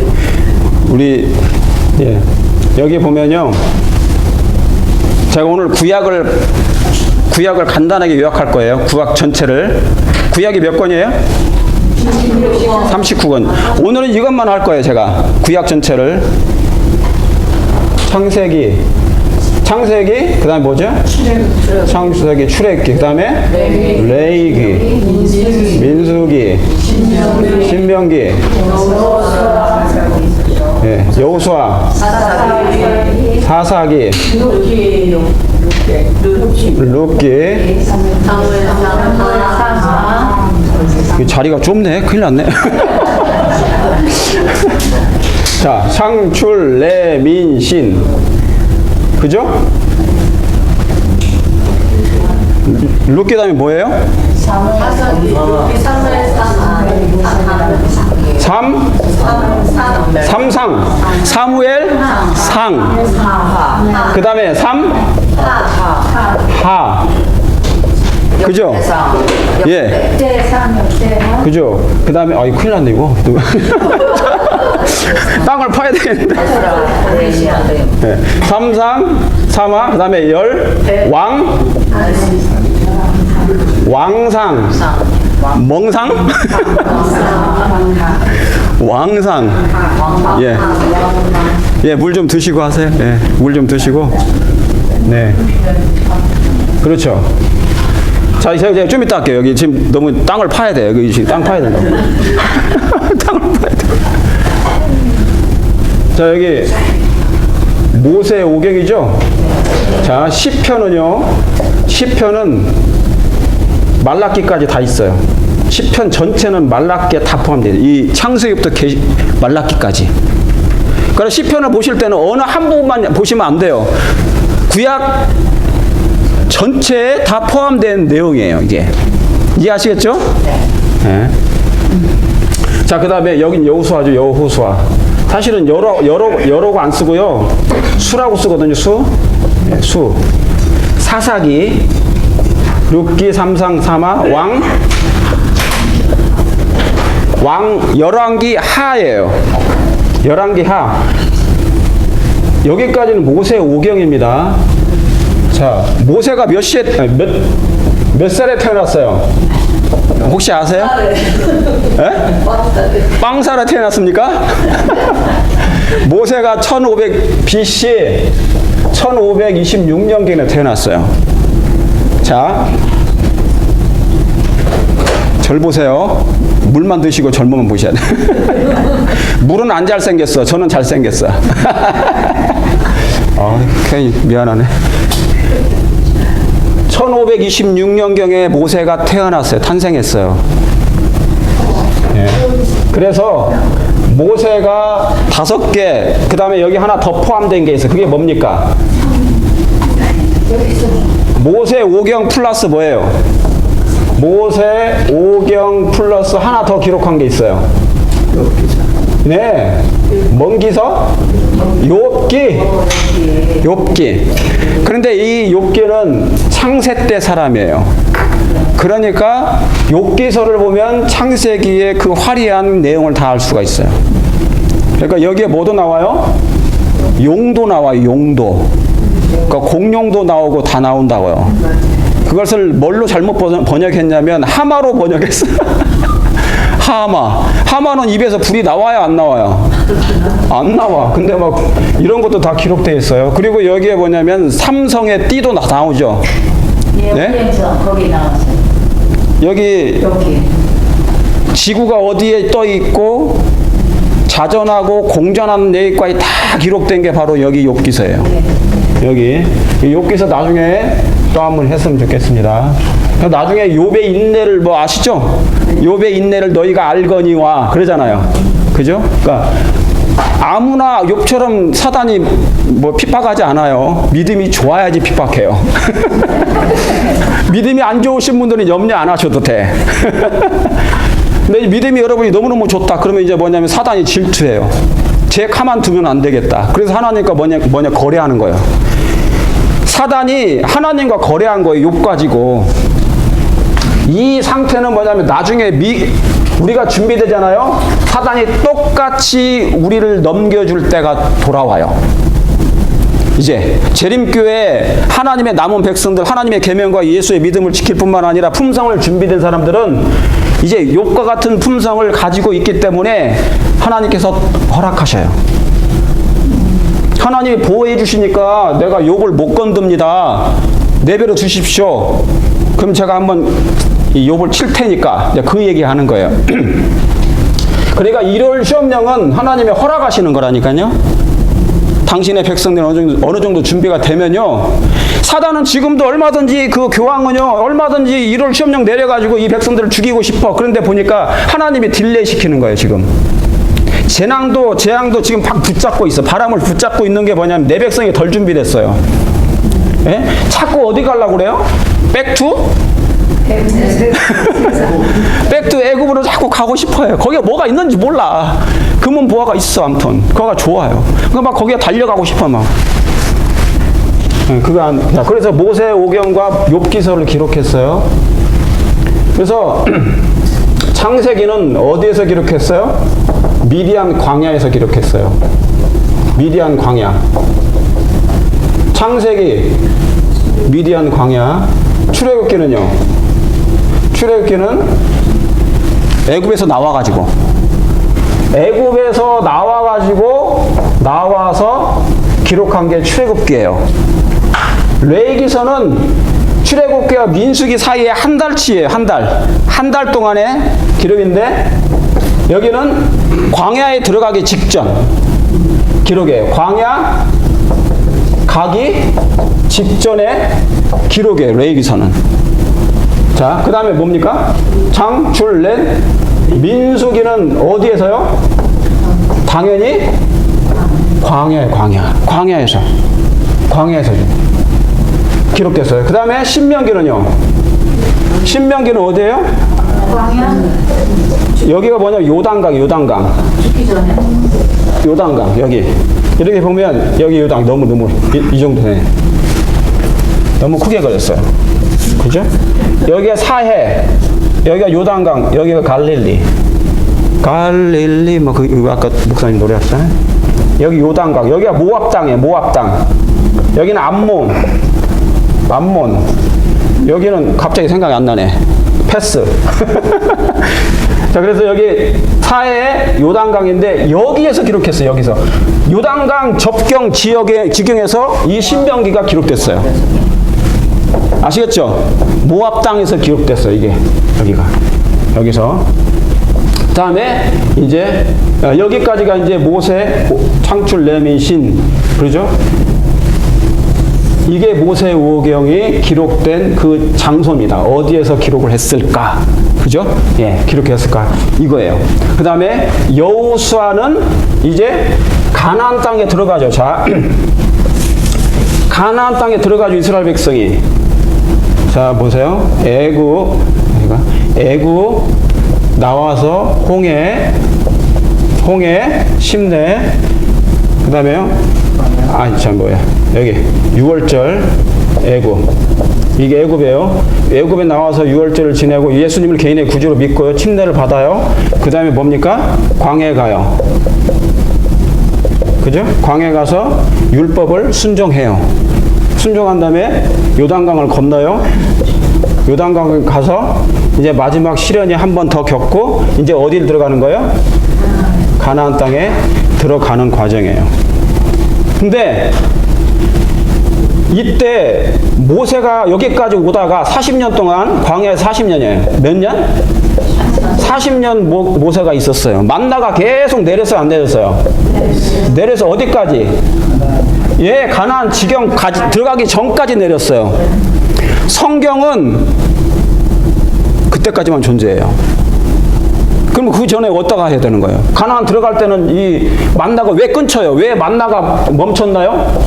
여기 보면요, 제가 오늘 구약을 간단하게 요약할 거예요. 구약 전체를. 구약이 몇 권이에요? 39권. 오늘은 이것만 할 거예요, 제가. 구약 전체를. 창세기, 그 다음에 뭐죠? 창세기, 출애굽기, 그 다음에 레위기, 민수기, 신명기, 예, 여호수아, 사사기, 룻기. 이 자리가 좁네. 큰일 났네. 자, 상출, 래, 민, 신. 그죠? 룻기 다음에 뭐예요? 삼상. 사무엘, 상. 그 다음에 하. 그죠? 예. 그죠? 그 다음에, 아이, 큰일 났네, 이거. 땅을 파야 되겠는데. 네. 삼상, 사마, 그 다음에 왕상, 멍상, 왕상. 예. 예, 물 좀 드시고 하세요. 예, 물 좀 드시고. 네. 그렇죠. 자, 제가 좀 이따 할게요. 여기 지금 너무 땅을 파야 돼요. 여기 지금 땅 파야 된다고. 땅을 파야 돼. 자, 여기 모세 오경이죠. 자, 시편은 말라기까지 다 있어요. 시편 전체는 말라기에 다 포함돼요. 이 창세기부터 말라기까지. 그래서 시편을 보실 때는 어느 한 부분만 보시면 안 돼요. 구약 전체에 다 포함된 내용이에요, 이게. 이해하시겠죠? 네. 자, 그 다음에 여긴 여호수아죠, 여호수아. 사실은 여러고 안 쓰고요. 수라고 쓰거든요, 수. 네, 수. 사사기, 룻기, 삼상, 사마, 열왕기 하예요. 열왕기 하. 여기까지는 모세 오경입니다. 자, 모세가 몇 살에 태어났어요? 혹시 아세요? 예? 빵살에 태어났습니까? 모세가 1500 BC 1526년경에 태어났어요. 자, 절 보세요. 물만 드시고 젊으면 보셔야 돼. 물은 안 잘생겼어. 저는 잘생겼어. 괜히 미안하네. 1526년경에 모세가 태어났어요. 탄생했어요. 예. 그래서 모세가 5개, 그 다음에 여기 하나 더 포함된 게 있어요. 그게 뭡니까? 모세 오경 플러스 뭐예요? 모세 오경 플러스 하나 더 기록한 게 있어요. 네. 뭔 기서? 욥기. 그런데 이 욥기는 창세 때 사람이에요. 그러니까 욥기서를 보면 창세기의 그 화려한 내용을 다 알 수가 있어요. 그러니까 여기에 뭐도 나와요? 용도 나와요, 용도. 그러니까 공룡도 나오고 다 나온다고요. 그것을 뭘로 잘못 번역했냐면 하마로 번역했어요. 하마는 입에서 불이 나와요, 안 나와요? 안 나와. 근데 막 이런 것도 다 기록되어 있어요. 그리고 여기에 뭐냐면 삼성의 띠도 나오죠. 네? 거기 나왔어요. 여기 지구가 어디에 떠 있고 자전하고 공전하는 내일까지 다 기록된 게 바로 여기 욥기서예요. 여기 욥기서 나중에 또 한번 했으면 좋겠습니다. 나중에 욥의 인내를 뭐 아시죠? 욥의 인내를 너희가 알거니와 그러잖아요. 그죠? 그러니까 아무나 욥처럼 사단이 뭐 핍박하지 않아요. 믿음이 좋아야지 핍박해요. 믿음이 안 좋으신 분들은 염려 안 하셔도 돼. 근데 믿음이 여러분이 너무너무 좋다. 그러면 이제 뭐냐면 사단이 질투해요. 쟤 가만 두면 안 되겠다. 그래서 하나님과 뭐냐 거래하는 거예요. 사단이 하나님과 거래한 거예요. 욥 가지고. 이 상태는 뭐냐면 나중에 우리가 준비되잖아요. 사단이 똑같이 우리를 넘겨줄 때가 돌아와요. 이제 재림교회 하나님의 남은 백성들, 하나님의 계명과 예수의 믿음을 지킬 뿐만 아니라 품성을 준비된 사람들은 이제 욥과 같은 품성을 가지고 있기 때문에 하나님께서 허락하셔요. 하나님이 보호해 주시니까 내가 욥을 못 건듭니다. 내버려 두십시오. 그럼 제가 한번 이 욥을 칠 테니까 그 얘기하는 거예요. 그러니까 이럴 시험령은 하나님이 허락하시는 거라니까요. 당신의 백성들은 어느 정도 준비가 되면요, 사단은 지금도 얼마든지 그 교황은요 얼마든지 1월 시험령 내려가지고 이 백성들을 죽이고 싶어. 그런데 보니까 하나님이 딜레이 시키는 거예요. 지금 재앙도 지금 막 붙잡고 있어. 바람을 붙잡고 있는 게 뭐냐면 내 백성이 덜 준비됐어요. 예? 자꾸 어디 가려고 그래요? 백투 애굽으로 자꾸 가고 싶어요. 거기에 뭐가 있는지 몰라. 금은 보화가 있어. 아무튼 거기가 좋아요. 그러니까 막 거기에 달려가고 싶어 막. 그래서 모세 오경과 욥기서를 기록했어요. 그래서 창세기는 어디에서 기록했어요? 미디안 광야에서 기록했어요. 미디안 광야. 창세기 미디안 광야. 출애굽기는요. 출애굽기는 애굽에서 나와가지고 나와서 기록한 게 출애굽기예요. 레위기서는 출애굽기와 민수기 사이에 한 달치예요. 한 달 동안의 기록인데 여기는 광야에 들어가기 직전 기록이에요. 광야 가기 직전의 기록이에요. 레위기서는. 자, 그 다음에 뭡니까? 장, 줄, 넷. 민수기는 어디에서요? 당연히 광야에서 기록됐어요. 그 다음에 신명기는요? 신명기는 어디에요? 광야. 여기가 뭐냐면 요단강. 죽기 전에. 요단강, 여기. 이렇게 보면 여기 요단 너무 이 정도 되네. 너무 크게 그렸어요. 그죠? 여기가 사해, 여기가 요단강, 여기가 갈릴리, 뭐 아까 목사님 노래하셨잖아요. 여기 요단강, 여기가 모압 땅이에요. 모압 땅. 여기는 암몬. 여기는 갑자기 생각이 안 나네. 패스. 자, 그래서 여기 사해 요단강인데 여기에서 기록했어요. 여기서 요단강 접경 지경에서 이 신명기가 기록됐어요. 아시겠죠? 모압 땅에서 기록됐어요. 이게 여기서. 다음에 이제 여기까지가 이제 모세 창출 레민 신 그러죠? 이게 모세 오경이 기록된 그 장소입니다. 어디에서 기록을 했을까? 그죠? 예, 기록했을까? 이거예요. 그 다음에 여호수아는 이제 가나안 땅에 들어가죠. 자, 가나안 땅에 들어가죠. 이스라엘 백성이. 자, 보세요. 애굽 나와서 홍해 심내, 그 다음에요. 여기 6월절 애굽. 이게 애굽이에요. 애굽에 나와서 6월절을 지내고 예수님을 개인의 구주로 믿고요. 침례를 받아요. 그 다음에 뭡니까? 광야에 가요. 그죠? 광야에 가서 율법을 순종해요. 순종한 다음에 요단강을 건너요. 요단강을 가서 이제 마지막 시련이 한 번 더 겪고 이제 어디를 들어가는 거예요? 가나안 땅에 들어가는 과정이에요. 근데 이때 모세가 여기까지 오다가 40년 동안 광야에 40년이에요. 몇 년? 40년 모세가 있었어요. 만나가 계속 내렸어요, 안 내렸어요? 내려서 어디까지? 예, 가나안 지경 들어가기 전까지 내렸어요. 성경은 그때까지만 존재해요. 그럼 그 전에 어디다가 해야 되는 거예요? 가나안 들어갈 때는 이 만나가 왜 끊쳐요? 왜 만나가 멈췄나요?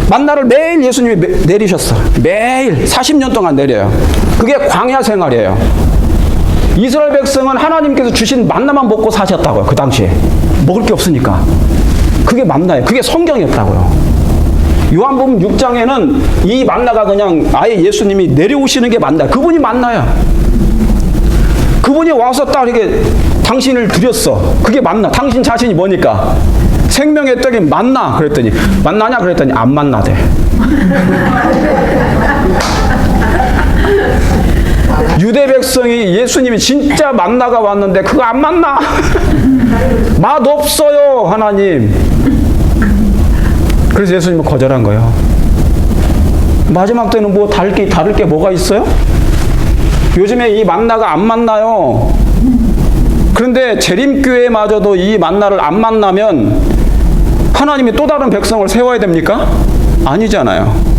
만나를 매일 예수님이 내리셨어. 매일 40년 동안 내려요. 그게 광야 생활이에요. 이스라엘 백성은 하나님께서 주신 만나만 먹고 사셨다고요. 그 당시에 먹을 게 없으니까. 그게 만나예요. 그게 성경이었다고요. 요한복음 6장에는 이 만나가 그냥 아예 예수님이 내려오시는 게 만나. 그분이 만나야. 그분이 와서 딱 이렇게 당신을 드렸어. 그게 만나. 당신 자신이 뭐니까? 생명의 떡이 만나. 그랬더니 만나냐? 그랬더니 안 만나대. 유대 백성이 예수님이 진짜 만나가 왔는데 그거 안 만나. 맛없어요, 하나님. 그래서 예수님은 거절한 거예요. 마지막 때는 뭐 다를 게 뭐가 있어요? 요즘에 이 만나가 안 만나요. 그런데 재림교회마저도 이 만나를 안 만나면 하나님이 또 다른 백성을 세워야 됩니까? 아니잖아요.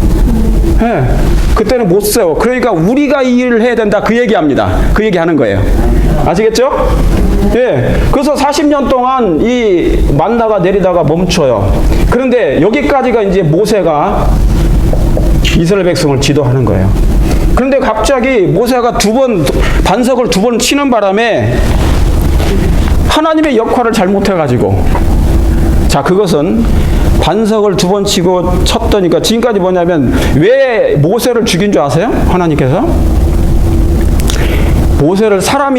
네, 그때는 못 세워. 그러니까 우리가 이 일을 해야 된다, 그 얘기합니다. 그 얘기하는 거예요. 아시겠죠? 예. 그래서 40년 동안 이 만나가 내리다가 멈춰요. 그런데 여기까지가 이제 모세가 이스라엘 백성을 지도하는 거예요. 그런데 갑자기 모세가 반석을 두 번 치는 바람에 하나님의 역할을 잘못해가지고, 자, 그것은 반석을 두 번 치고 쳤더니까 지금까지 뭐냐면 왜 모세를 죽인 줄 아세요? 하나님께서 모세를 사람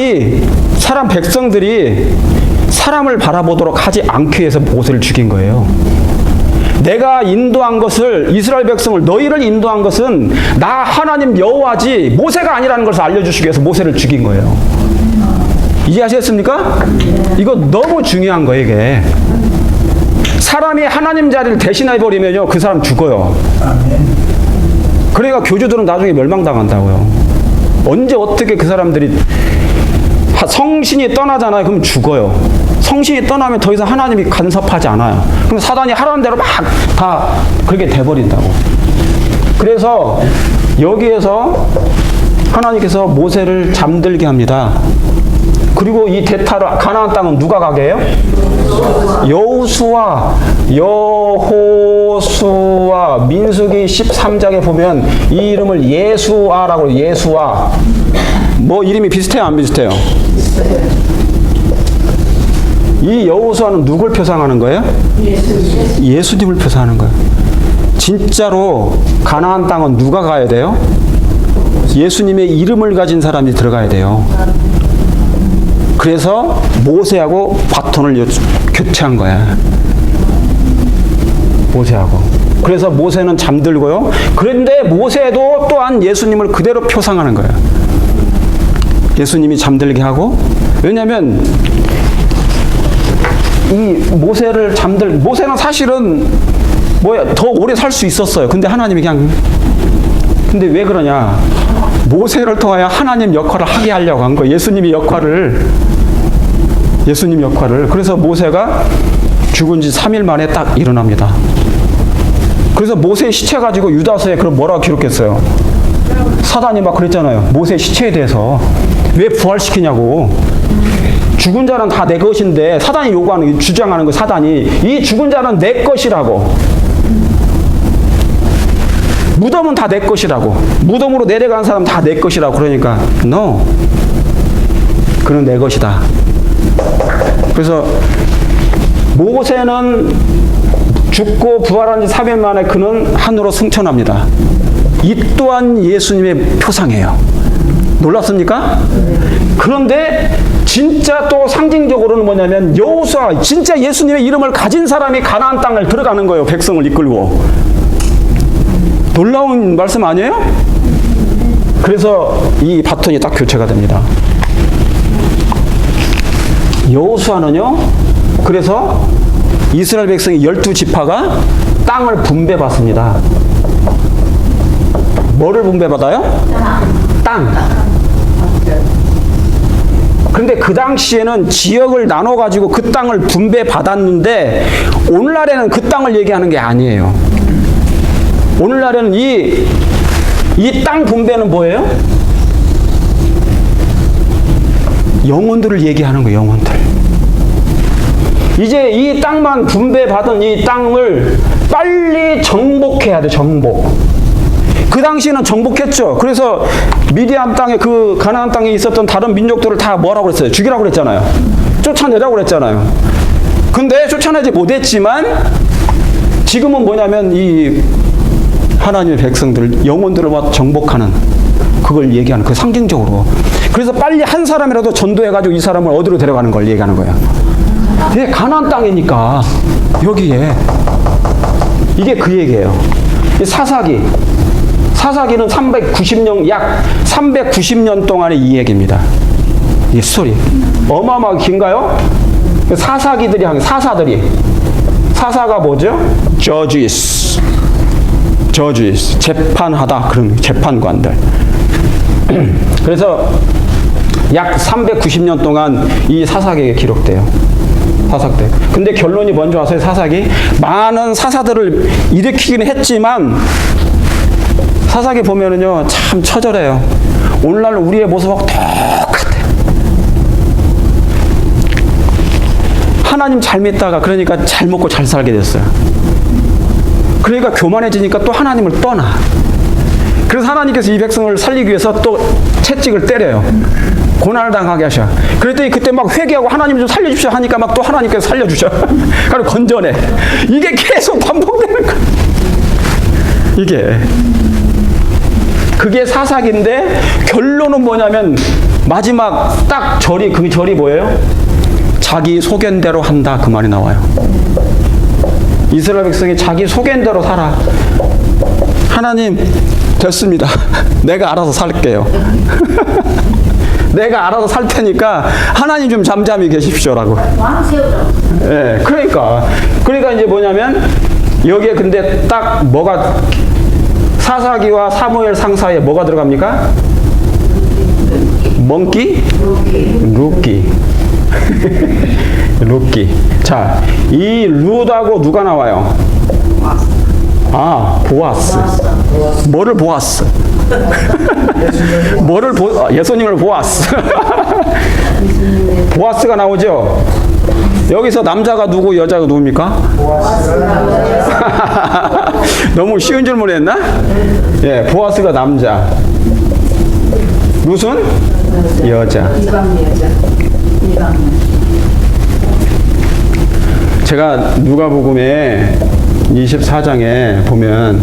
백성들이 사람을 바라보도록 하지 않기 위해서 모세를 죽인 거예요. 내가 인도한 것을, 이스라엘 백성을, 너희를 인도한 것은 나 하나님 여호와지 모세가 아니라는 것을 알려주시기 위해서 모세를 죽인 거예요. 이해하셨습니까? 이거 너무 중요한 거예요, 이게. 사람이 하나님 자리를 대신해버리면요, 그 사람 죽어요. 그러니까 교주들은 나중에 멸망당한다고요. 언제 어떻게 그 사람들이 성신이 떠나잖아요. 그럼 죽어요. 성신이 떠나면 더 이상 하나님이 간섭하지 않아요. 그럼 사단이 하라는 대로 막 다 그렇게 돼버린다고. 그래서 여기에서 하나님께서 모세를 잠들게 합니다. 그리고 이 대타를, 가나안 땅은 누가 가게 해요? 여호수아, 민수기 13장에 보면 이 이름을 예수아라고 해요. 예수아. 뭐 이름이 비슷해요, 안 비슷해요? 이 여호수아는 누굴 표상하는 거예요? 예수님을 표상하는 거예요. 진짜로 가나안 땅은 누가 가야 돼요? 예수님의 이름을 가진 사람이 들어가야 돼요. 그래서 모세하고 바톤을 교체한 거야. 모세하고. 그래서 모세는 잠들고요. 그런데 모세도 또한 예수님을 그대로 표상하는 거예요. 예수님이 잠들게 하고, 왜냐하면 이 모세는 사실은 더 오래 살 수 있었어요. 근데 하나님이 근데 왜 그러냐? 모세를 통하여 하나님 역할을 하게 하려고 한 거예요. 예수님 역할을. 그래서 모세가 죽은 지 3일 만에 딱 일어납니다. 그래서 모세의 시체 가지고 유다서에 그럼 뭐라고 기록했어요? 사단이 막 그랬잖아요. 모세의 시체에 대해서 왜 부활시키냐고. 죽은 자는 다 내 것인데, 사단이 주장하는 거, 사단이 이 죽은 자는 내 것이라고. 무덤은 다 내 것이라고. 무덤으로 내려간 사람 다 내 것이라고. 그러니까 no, 그는 내 것이다. 그래서 모세는 죽고 부활한 지 3일 만에 그는 하늘로 승천합니다. 이 또한 예수님의 표상이에요. 놀랍습니까? 그런데 진짜 또 상징적으로는 뭐냐면 여호수아, 진짜 예수님의 이름을 가진 사람이 가나안 땅을 들어가는 거예요. 백성을 이끌고. 놀라운 말씀 아니에요? 그래서 이 바톤이 딱 교체가 됩니다. 여호수아는요, 그래서 이스라엘 백성이 12지파가 땅을 분배받습니다. 뭐를 분배받아요? 땅. 그런데 그 당시에는 지역을 나눠가지고 그 땅을 분배받았는데, 오늘날에는 그 땅을 얘기하는 게 아니에요. 오늘날에는 이 땅 분배는 뭐예요? 영혼들을 얘기하는 거예요, 영혼들. 이제 이 땅만 분배받은 이 땅을 빨리 정복해야 돼, 정복. 그 당시에는 정복했죠. 그래서 미디안 땅에, 그 가나안 땅에 있었던 다른 민족들을 다 뭐라고 그랬어요? 죽이라고 그랬잖아요. 쫓아내라고 그랬잖아요. 근데 쫓아내지 못했지만 지금은 뭐냐면 이 하나님의 백성들, 영혼들을 막 정복하는, 그걸 얘기하는, 그 상징적으로. 그래서 빨리 한 사람이라도 전도해가지고 이 사람을 어디로 데려가는 걸 얘기하는 거예요. 이게 가나안 땅이니까 여기에. 이게 그 얘기예요. 이 사사기 사사기는 390년, 약 390년 동안의 이 얘기입니다. 이 스토리. 어마어마하게 긴가요? 사사기들이 한 사사들이. 사사가 뭐죠? judges. 재판하다. 그런 재판관들. 그래서 약 390년 동안 이 사사기에 기록돼요. 사사기. 근데 결론이 뭔지 아세요? 사사기? 많은 사사들을 일으키긴 했지만 사사기 보면은요, 참 처절해요. 오늘날 우리의 모습하고 똑같아요. 하나님 잘 믿다가 그러니까 잘 먹고 잘 살게 됐어요. 그러니까 교만해지니까 또 하나님을 떠나. 그래서 하나님께서 이 백성을 살리기 위해서 또 채찍을 때려요. 고난을 당하게 하셔. 그랬더니 그때 막 회개하고 하나님 좀 살려주십시오 하니까 막 또 하나님께서 살려주셔. 그리고 건져내. 이게 계속 반복되는 거야. 이게. 그게 사사기인데 결론은 뭐냐면 마지막 딱 절이, 그 절이 뭐예요? 자기 소견대로 한다, 그 말이 나와요. 이스라엘 백성이 자기 소견대로 살아. 하나님 됐습니다. 내가 알아서 살게요. 내가 알아서 살 테니까 하나님 좀 잠잠히 계십시오라고. 왕 세우죠. 예, 그러니까 이제 뭐냐면 여기에 근데 딱 뭐가 사사기와 사무엘 상사에 뭐가 들어갑니까? 멍키? 루키. 루키. 자, 이 룻하고 누가 나와요? 아, 보아스. 뭐를 보았어? 예수님을 보았어. 보아스가 나오죠? 여기서 남자가 누구, 여자가 누굽니까? 너무 쉬운 질문 했나? 예, 보아스가 남자. 룻은 여자. 제가 누가복음에 24장에 보면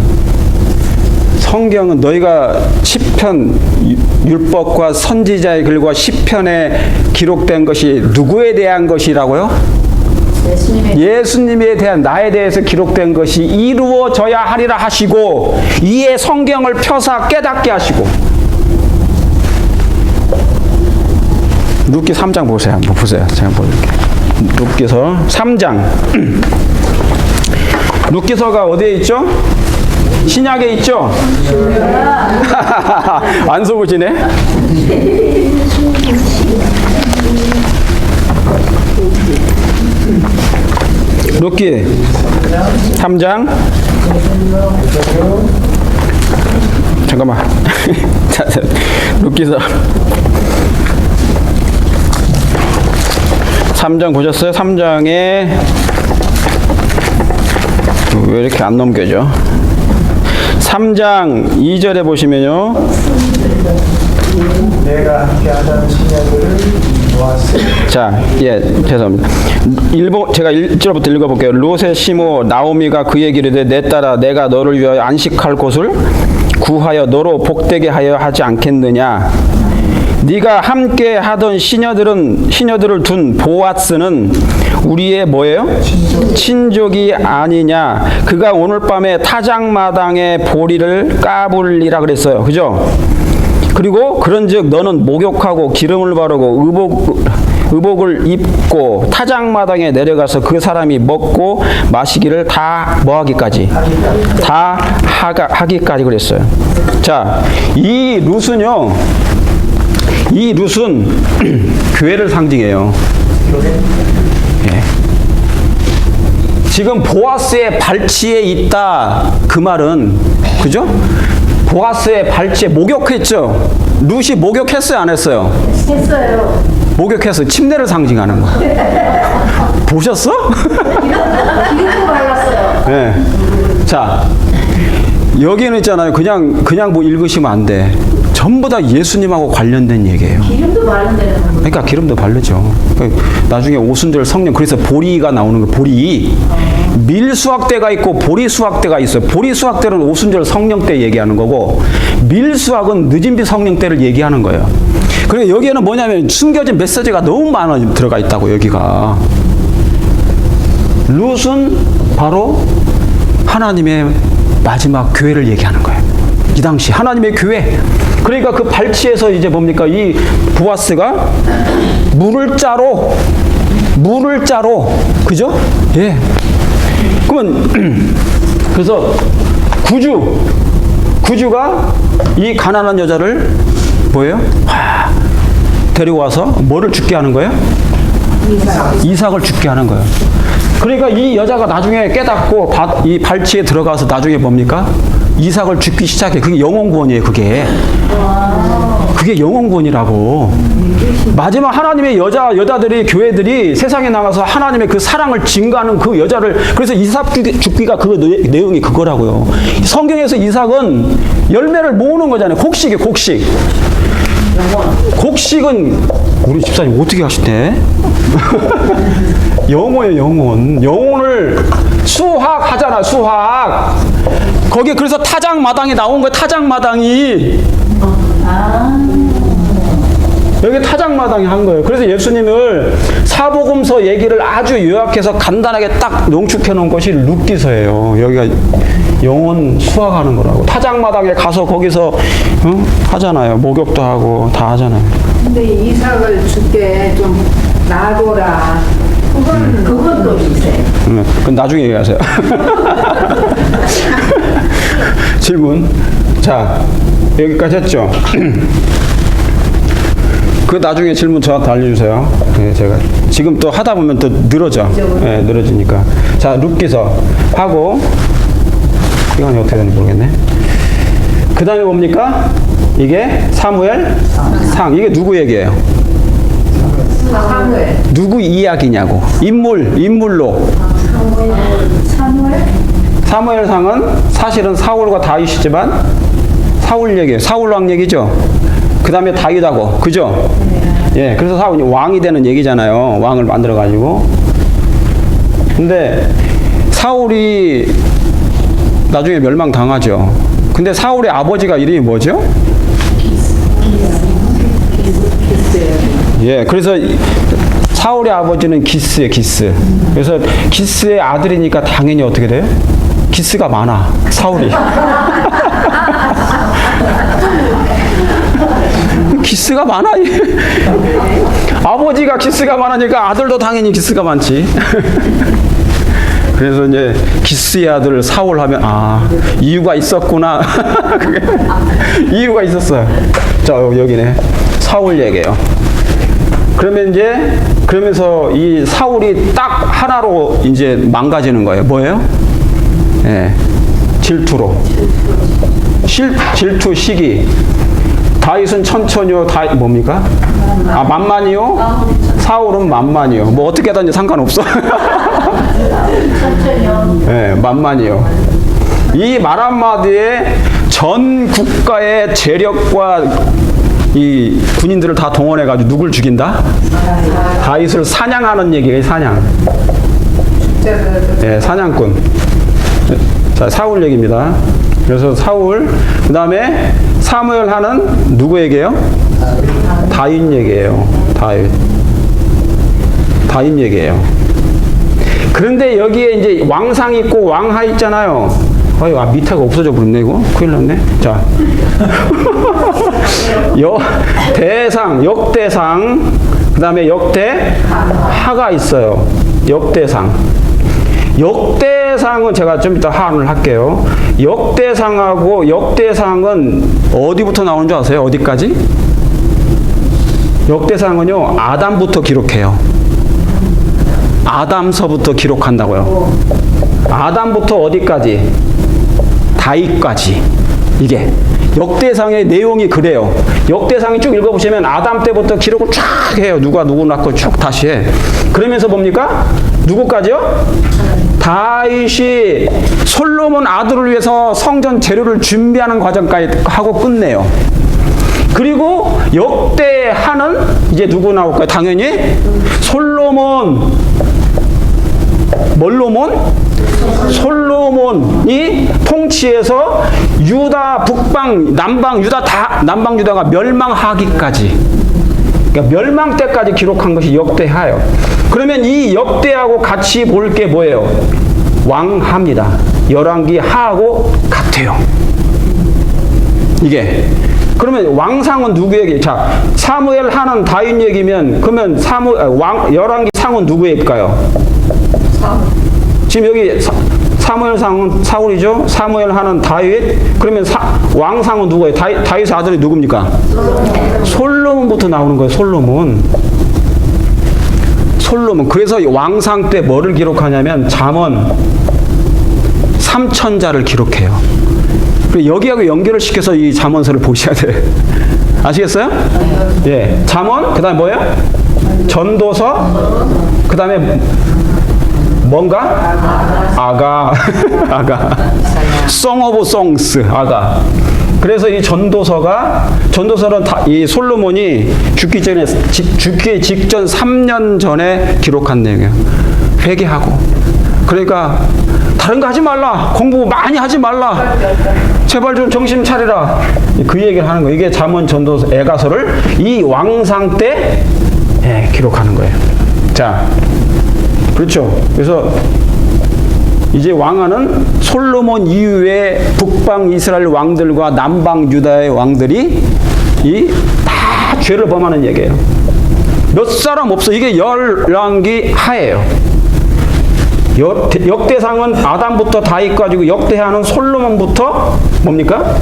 성경은 너희가 시편, 율법과 선지자의 글과 시편에 기록된 것이 누구에 대한 것이라고요? 예수님에 대한, 나에 대해서 기록된 것이 이루어져야 하리라 하시고 이에 성경을 펴사 깨닫게 하시고. 룻기 3장 보세요. 한번 보세요. 제가 보여드릴게요. 룻기서 3장. 룻기서가 어디에 있죠? 신약에 있죠? 안 속으시네? 룻기 3장. 잠깐만. 룻기서 3장 보셨어요? 3장에 왜 이렇게 안 넘겨져? 3장 2절에 보시면요. 내가 함께하던 신약을 보았으니. 자, 예, 죄송합니다. 제가 1절부터 읽어볼게요. 롯의 시모 나오미가 그에게 이르되 내 딸아 내가 너를 위하여 안식할 곳을 구하여 너로 복되게 하여 하지 않겠느냐. 네가 함께 하던 시녀들을 둔 보아스는 우리의 뭐예요? 친족이 아니냐. 그가 오늘 밤에 타작마당에 보리를 까불리라 그랬어요. 그죠? 그리고 그런즉 너는 목욕하고 기름을 바르고 의복을 입고 타작마당에 내려가서 그 사람이 먹고 마시기를 다 뭐하기까지? 다 하기까지 그랬어요. 자, 이 룻은요. 이 룻은 교회를 상징해요. 예. 지금 보아스의 발치에 있다 그 말은 그죠? 보아스의 발치에 목욕했죠. 룻이 목욕했어요, 안 했어요? 했어요. 목욕해서 침례를 상징하는 거야. 보셨어? 기름도 발랐어요. 예. 자, 여기는 있잖아요. 그냥 뭐 읽으시면 안 돼. 전부 다 예수님하고 관련된 얘기예요. 기름도 바른다는 거. 그러니까 기름도 바르죠. 그러니까 나중에 오순절 성령, 그래서 보리가 나오는 거. 보리. 밀수확대가 있고 보리수확대가 있어요. 보리수확대는 오순절 성령 때 얘기하는 거고 밀수확은 늦은비 성령 때를 얘기하는 거예요. 그리고 여기에는 뭐냐면 숨겨진 메시지가 너무 많아 들어가 있다고. 여기가 룻은 바로 하나님의 마지막 교회를 얘기하는 거예요. 이 당시 하나님의 교회. 그러니까 그 발치에서 이제 뭡니까? 이 보아스가 물을 짜로 그죠? 예. 그러면 그래서 구주가 이 가난한 여자를 뭐예요? 데려와서 뭐를 죽게 하는 거예요? 이삭을 죽게 하는 거예요. 그러니까 이 여자가 나중에 깨닫고 이 발치에 들어가서 나중에 뭡니까? 이삭을 죽기 시작해. 그게 영혼구원이에요. 그게 영혼구원이라고. 마지막 하나님의 여자들이 교회들이 세상에 나가서 하나님의 그 사랑을 증거하는 그 여자를, 그래서 이삭 죽기가 그 내용이 그거라고요. 성경에서 이삭은 열매를 모으는 거잖아요. 곡식이에요. 곡식은 우리 집사님 어떻게 하시대? 영혼을 수확하잖아. 수확. 거기 그래서 타작마당이 나온 거예요. 타작마당이. 여기 타작마당이 한 거예요. 그래서 예수님을 사복음서 얘기를 아주 요약해서 간단하게 딱 농축해 놓은 것이 룻기서예요. 여기가 영혼 수확하는 거라고. 타작마당에 가서 거기서 하잖아요. 목욕도 하고 다 하잖아요. 근데 이삭을 줄게 좀 놔둬라. 그건 또 있어요. 그럼 나중에 얘기하세요. 질문. 자, 여기까지 했죠? 그 나중에 질문 저한테 알려주세요. 네, 제가 지금 또 하다 보면 또 늘어져. 네, 늘어지니까. 자, 룻기서 하고 시간이 어떻게 되는지 모르겠네. 그 다음에 뭡니까? 이게 사무엘 상. 이게 누구 얘기예요? 사무엘. 누구 이야기냐고. 인물로. 사무엘상은 사실은 사울과 다윗이지만 사울 얘기예요. 사울 왕 얘기죠. 그 다음에 다윗하고, 그죠? 예, 그래서 사울이 왕이 되는 얘기잖아요. 왕을 만들어 가지고. 근데 사울이 나중에 멸망당하죠. 근데 사울의 아버지가 이름이 뭐죠? 예, 그래서 사울의 아버지는 기스예요, 기스. 그래서 기스의 아들이니까 당연히 어떻게 돼요? 기스가 많아, 사울이. 기스가 많아. 아버지가 기스가 많으니까 아들도 당연히 기스가 많지. 그래서 이제 기스의 아들 사울 하면 이유가 있었구나. 이유가 있었어요. 자, 여기네. 사울 얘기예요. 그러면서 이 사울이 딱 하나로 이제 망가지는 거예요. 뭐예요? 예. 질투로. 질투, 시기. 다윗은 천천히요. 뭡니까? 만만이요? 사울은 만만이요. 뭐 어떻게 하든지 상관없어. 천천히요. 네, 만만이요. 이 말 한마디에 전 국가의 재력과 이 군인들을 다 동원해가지고 누굴 죽인다? 다윗을 사냥하는 얘기예요. 사냥. 네, 사냥꾼. 자, 사울 얘기입니다. 그래서 사울, 그 다음에 사무엘 하는 누구 얘기예요? 다윗 얘기예요. 다윗 얘기예요. 그런데 여기에 이제 왕상 있고 왕하 있잖아요. 밑에가 없어져 버렸네, 이거. 큰일 났네. 자. 역대상, 그 다음에 역대하가 있어요. 역대상은 제가 좀 이따 하안을 할게요. 역대상은 어디부터 나오는 줄 아세요? 어디까지? 역대상은요, 아담부터 기록해요. 아담서부터 기록한다고요. 아담부터 어디까지? 다윗까지. 이게 역대상의 내용이 그래요. 역대상이 쭉 읽어보시면 아담 때부터 기록을 쫙 해요. 누구 낳고 쭉 다시 해. 그러면서 뭡니까? 누구까지요? 다윗이 솔로몬 아들을 위해서 성전 재료를 준비하는 과정까지 하고 끝내요. 그리고 역대하는 이제 누구 나올까요? 당연히 솔로몬이 통치해서 유다 북방 남방 유다가 멸망하기까지, 그러니까 멸망 때까지 기록한 것이 역대하예요. 그러면 이 역대하고 같이 볼 게 뭐예요? 왕하입니다. 열왕기 하하고 같아요. 이게. 그러면 왕상은 누구 얘기? 자, 사무엘 하는 다윗 얘기면 그러면 열왕기 상은 누구 얘기일까요? 지금 여기 사무엘 상은 사울이죠. 사무엘 하는 다윗. 그러면 왕상은 누구예요? 다윗의 아들이 누굽니까? 솔로몬부터 나오는 거예요. 솔로몬. 그래서 왕상 때 뭐를 기록하냐면 잠언 3천자를 기록해요. 여기하고 연결을 시켜서 이 잠언서를 보셔야 돼요. 아시겠어요? 예. 잠언, 그 다음에 뭐예요? 전도서, 그 다음에 뭔가? 아가. Song of Songs, 아가. 그래서 이 전도서는 이 솔로몬이 죽기 직전 3년 전에 기록한 내용이에요. 회개하고. 그러니까 다른 거 하지 말라. 공부 많이 하지 말라. 제발 좀 정신 차리라. 그 얘기를 하는 거예요. 이게 잠언, 전도서, 애가서를 이 왕상 때 기록하는 거예요. 자, 그렇죠. 그래서 이제 왕하는 솔로몬 이후에 북방 이스라엘 왕들과 남방 유다의 왕들이 다 죄를 범하는 얘기예요. 몇 사람 없어. 이게 열왕기 하예요. 역대상은 아담부터 다윗 가지고 역대하는 솔로몬부터 뭡니까?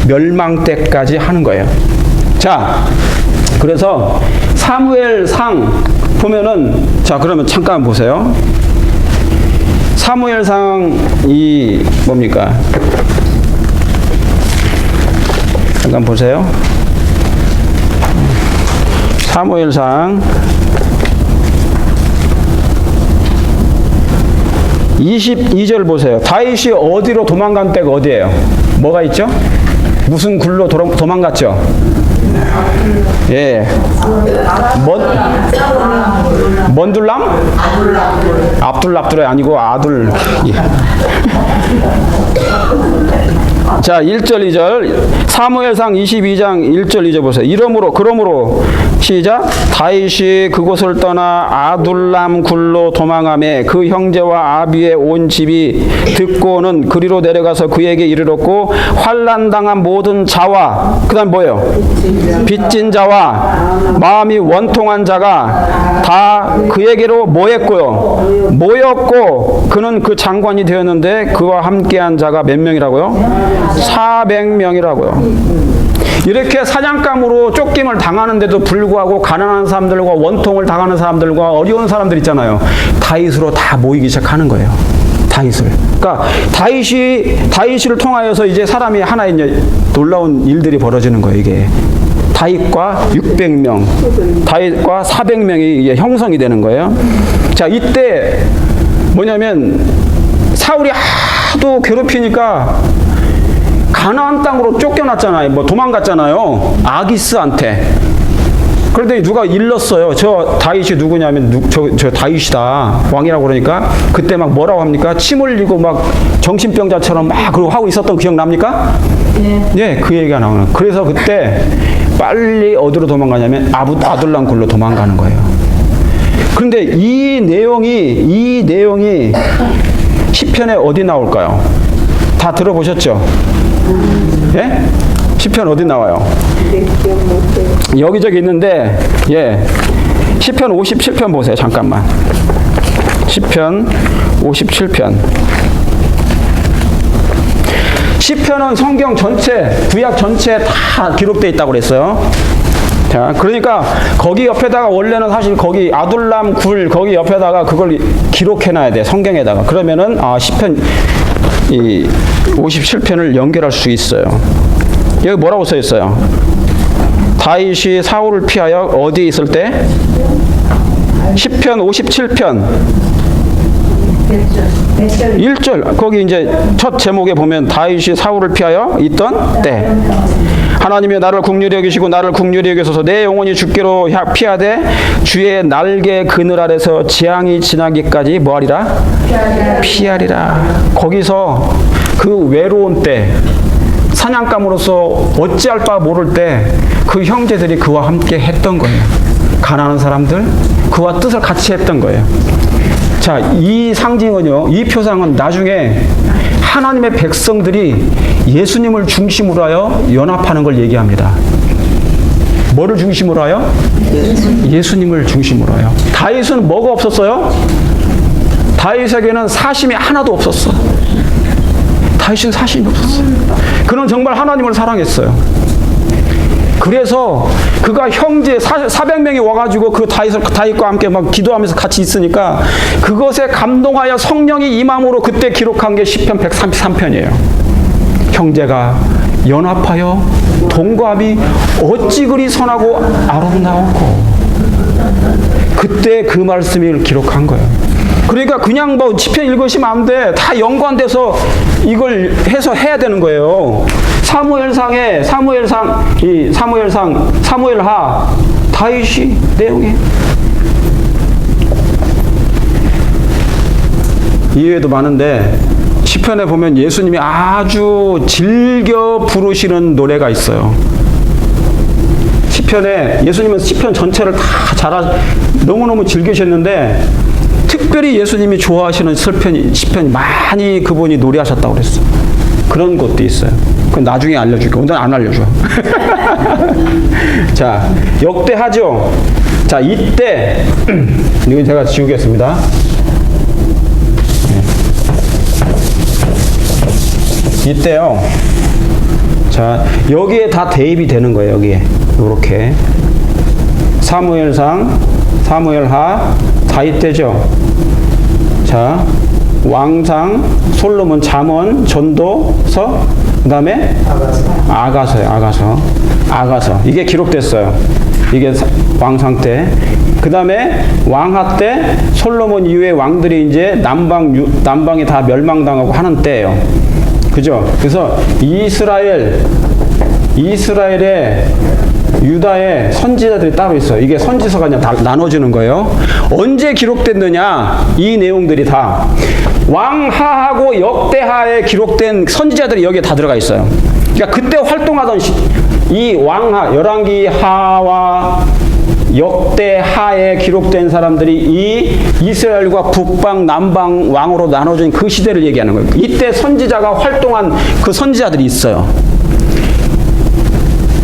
멸망 때까지 하는 거예요. 자, 그래서 사무엘상 보면은 자, 그러면 잠깐 보세요. 사무엘상이 뭡니까? 잠깐 보세요. 사무엘상 22절 보세요. 다윗이 어디로 도망간 때가 어디예요? 뭐가 있죠? 무슨 굴로 도망갔죠? 예. 먼둘람? 압둘랍둘이 아니고 아둘. 예. 자, 1절 2절 사무엘상 22장 1절 2절 보세요. 그러므로 시작. 다윗이 그곳을 떠나 아둘람 굴로 도망하매 그 형제와 아비의 온 집이 듣고는 그리로 내려가서 그에게 이르렀고 환난당한 모든 자와 그 다음 뭐예요? 빚진 자와 마음이 원통한 자가 다 그에게로 모였고 그는 그 장관이 되었는데 그와 함께한 자가 몇 명이라고요? 400명이라고요. 이렇게 사냥감으로 쫓김을 당하는데도 불구하고 가난한 사람들과 원통을 당하는 사람들과 어려운 사람들 있잖아요. 다윗으로 다 모이기 시작하는 거예요. 다윗을. 그러니까 다윗을 통하여서 이제 사람이 하나 이제 놀라운 일들이 벌어지는 거예요. 이게 다윗과 600명, 다윗과 400명이 이게 형성이 되는 거예요. 자, 이때 뭐냐면 사울이 하도 괴롭히니까 가나안 땅으로 쫓겨났잖아요. 뭐 도망갔잖아요. 아기스한테. 그런데 누가 일렀어요. 저 다윗이 누구냐면 저 다윗이다. 왕이라고 그러니까 그때 막 뭐라고 합니까? 침 흘리고 막 정신병자처럼 막 그러고 하고 있었던 기억납니까? 예, 그 얘기가 나오는. 그래서 그때 빨리 어디로 도망가냐면 아둘람 굴로 도망가는 거예요. 그런데 이 내용이 시편에 어디 나올까요? 다 들어보셨죠? 예? 시편 어디 나와요? 여기저기 있는데, 예. 시편 57편 보세요. 잠깐만. 시편 57편. 시편은 성경 전체, 구약 전체에 다 기록되어 있다고 그랬어요. 자, 그러니까 거기 옆에다가 원래는 사실 거기 아둘람 굴 거기 옆에다가 그걸 기록해놔야 돼. 성경에다가. 그러면은 시편 이 57편을 연결할 수 있어요. 여기 뭐라고 써 있어요? 다윗이 사울을 피하여 어디에 있을 때? 시편 57편 1절 거기 이제 첫 제목에 보면 다윗이 사울을 피하여 있던 때 하나님이 나를 긍휼히 여기시고 나를 긍휼히 여기소서 내 영혼이 주께로 피하되 주의 날개 그늘 아래서 재앙이 지나기까지 뭐하리라? 피하리라. 거기서 그 외로운 때 사냥감으로서 어찌할 바 모를 때 그 형제들이 그와 함께 했던 거예요. 가난한 사람들 그와 뜻을 같이 했던 거예요. 자, 이 상징은요, 이 표상은 나중에 하나님의 백성들이 예수님을 중심으로 하여 연합하는 걸 얘기합니다. 뭐를 중심으로 하여? 예수님을 중심으로 하여. 다윗은 뭐가 없었어요? 다윗에게는 사심이 하나도 없었어. 다윗은 사심이 없었어요. 그는 정말 하나님을 사랑했어요. 그래서 그가 형제 400명이 와가지고 그 다윗과 함께 막 기도하면서 같이 있으니까 그것에 감동하여 성령이 임함으로 그때 기록한 게 시편 133편이에요. 형제가 연합하여 동거함이 어찌 그리 선하고 아름다웠고, 그때 그 말씀을 기록한 거예요. 그러니까 그냥 뭐 시편 읽으시면 안 돼. 다 연관돼서 이걸 해서 해야 되는 거예요. 사무엘하 다윗이 내용이 이외에도 많은데 시편에 보면 예수님이 아주 즐겨 부르시는 노래가 있어요. 시편에 예수님은 시편 전체를 다 너무너무 즐기셨는데 특별히 예수님이 좋아하시는 시편이 많이 그분이 노래하셨다고 그랬어. 그런 것도 있어요. 그건 나중에 알려줄게. 오늘 안 알려줘. 자, 역대하죠. 자, 이때 이건 제가 지우겠습니다. 이때요. 자, 여기에 다 대입이 되는 거예요. 여기에 요렇게 사무엘상, 사무엘하, 다윗 때죠. 자, 왕상, 솔로몬, 잠언, 전도서, 그 다음에 아가서. 이게 기록됐어요. 이게 왕상 때. 그 다음에 왕하 때 솔로몬 이후에 왕들이 이제 남방이 다 멸망당하고 하는 때예요. 그죠? 그래서 이스라엘의 유다의 선지자들이 따로 있어요. 이게 선지서가 그냥 다 나눠지는 거예요. 언제 기록됐느냐? 이 내용들이 다 왕하하고 역대하에 기록된 선지자들이 여기에 다 들어가 있어요. 그러니까 그때 활동하던 이 왕하, 열왕기 하와 역대하에 기록된 사람들이 이 이스라엘과 북방, 남방 왕으로 나눠진 그 시대를 얘기하는 거예요. 이때 선지자가 활동한 그 선지자들이 있어요.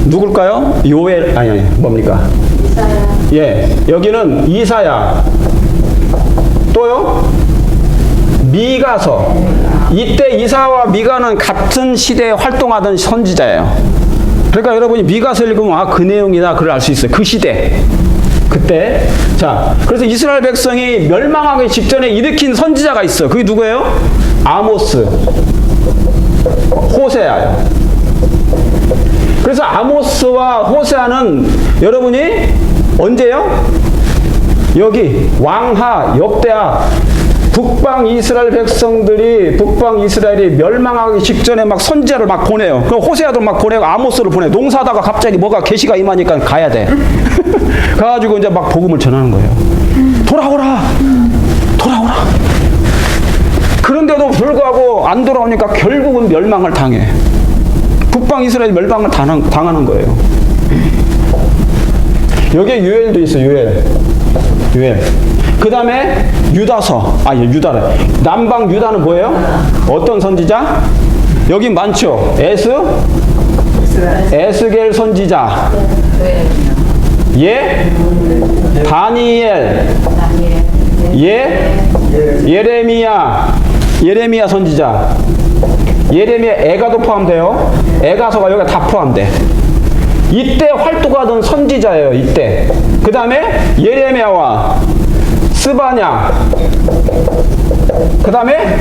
누굴까요? 요엘, 뭡니까? 이사야. 예, 여기는 이사야. 또요? 미가서. 이때 이사와 미가는 같은 시대에 활동하던 선지자예요. 그러니까 여러분이 미가서 읽으면 그 내용이다 그걸 알 수 있어요. 그 시대. 그때. 자, 그래서 이스라엘 백성이 멸망하기 직전에 일으킨 선지자가 있어요. 그게 누구예요? 아모스, 호세아요. 그래서 아모스와 호세아는 여러분이 언제요? 여기 왕하, 역대하, 북방 이스라엘 백성들이 북방 이스라엘이 멸망하기 직전에 막 선지자를 막 보내요. 그럼 호세아도 막 보내고 아모스를 보내. 농사하다가 갑자기 뭐가 계시가 임하니까 가야 돼. 가가지고 이제 막 복음을 전하는 거예요. 돌아오라. 그런데도 불구하고 안 돌아오니까 결국은 멸망을 당해. 북방 이스라엘 멸망을 당하는 거예요. 여기에 유엘도 있어요. 유엘. 그 다음에 유다서. 유다래. 남방 유다는 뭐예요? 어떤 선지자? 여기 많죠. 에스겔 선지자. 예? 다니엘. 예? 예레미야 선지자. 예레미야 애가도 포함돼요. 애가서가 여기 다 포함돼. 이때 활동하던 선지자예요. 이때. 그 다음에 예레미야와 스바냐. 그 다음에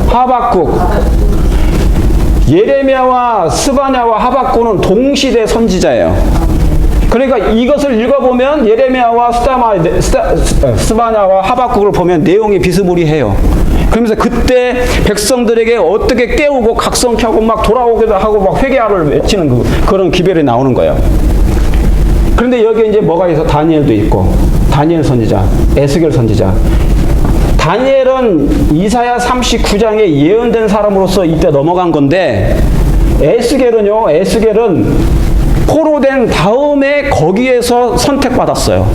하박국. 예레미야와 스바냐와 하박국은 동시대 선지자예요. 그러니까 이것을 읽어보면 예레미야와 스바냐와 하박국을 보면 내용이 비스무리해요. 그러면서 그때 백성들에게 어떻게 깨우고 각성케 하고 막 돌아오기도 하고 막 회개하를 외치는 그런 기별이 나오는 거예요. 그런데 여기 이제 뭐가 있어? 다니엘도 있고, 다니엘 선지자, 에스겔 선지자. 다니엘은 이사야 39장에 예언된 사람으로서 이때 넘어간 건데, 에스겔은 포로된 다음에 거기에서 선택받았어요.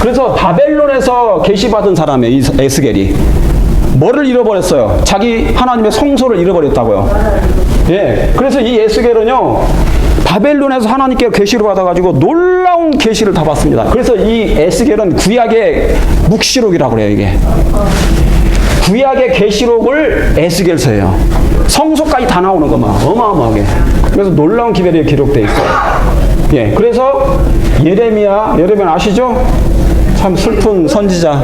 그래서 바벨론에서 계시받은 사람이에요. 에스겔이. 뭐를 잃어버렸어요? 자기 하나님의 성소를 잃어버렸다고요. 예. 그래서 이 에스겔은요, 바벨론에서 하나님께 계시를 받아가지고 놀라운 계시를 다 받습니다. 그래서 이 에스겔은 구약의 묵시록이라고 그래요, 이게. 구약의 계시록을 에스겔서예요. 성소까지 다 나오는 것만 어마어마하게. 그래서 놀라운 기별이 기록되어 있어요. 예. 그래서 예레미야 아시죠? 참 슬픈 선지자.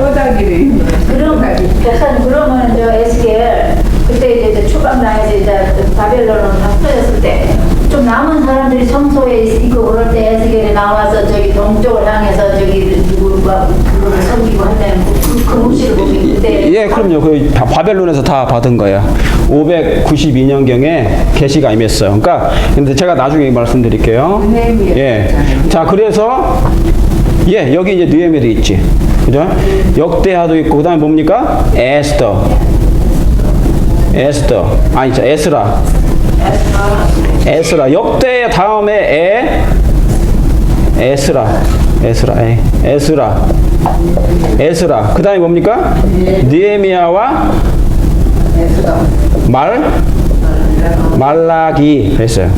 그럼 목사님 그러면 저 에스겔 그때 이제 초반 나에서 이제 바벨론으로 다 흩어졌을 때 좀 남은 사람들이 성소에 있고 그럴 때 에스겔이 나와서 저기 동쪽을 향해서 저기 누구가 그거를 섬기고 할 때는 그 묵시를 보면 그때 예, 그럼요. 그 바벨론에서 다 받은 거예요. 592년경에 계시가 임했어요. 그러니까 근데 제가 나중에 말씀드릴게요. 예. 자, 그래서 예, 여기 이제 느헤미야도 있지. 그죠? 역대하도 있고 그다음에 뭡니까? 에스라. 역대 다음에 에스라. 그다음에 뭡니까? 느헤미야와 말라기 했어요.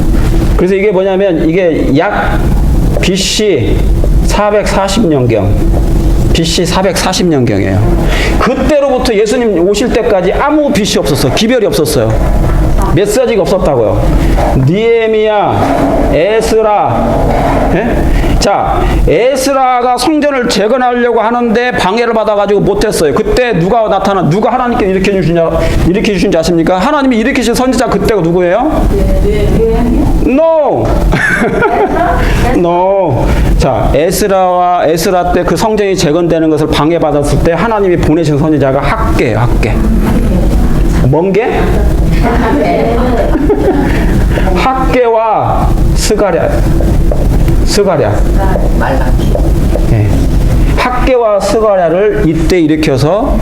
그래서 이게 뭐냐면 이게 약 BC 440년경. BC 440년경이에요. 그때로부터 예수님 오실 때까지 아무 빛이 없었어요. 기별이 없었어요. 메시지가 없었다고요. 느헤미야, 에스라. 예? 자, 에스라가 성전을 재건하려고 하는데 방해를 받아가지고 못했어요. 그때 누가 하나님께 일으켜 주신지 아십니까? 하나님이 일으키신 선지자 그때가 누구예요? No. No. 자, 에스라 때 그 성전이 재건되는 것을 방해받았을 때 하나님이 보내신 선지자가 학개예요, 학개. 뭔 개? 학개와 스가랴. 예. 학개와 스가랴를 이때 일으켜서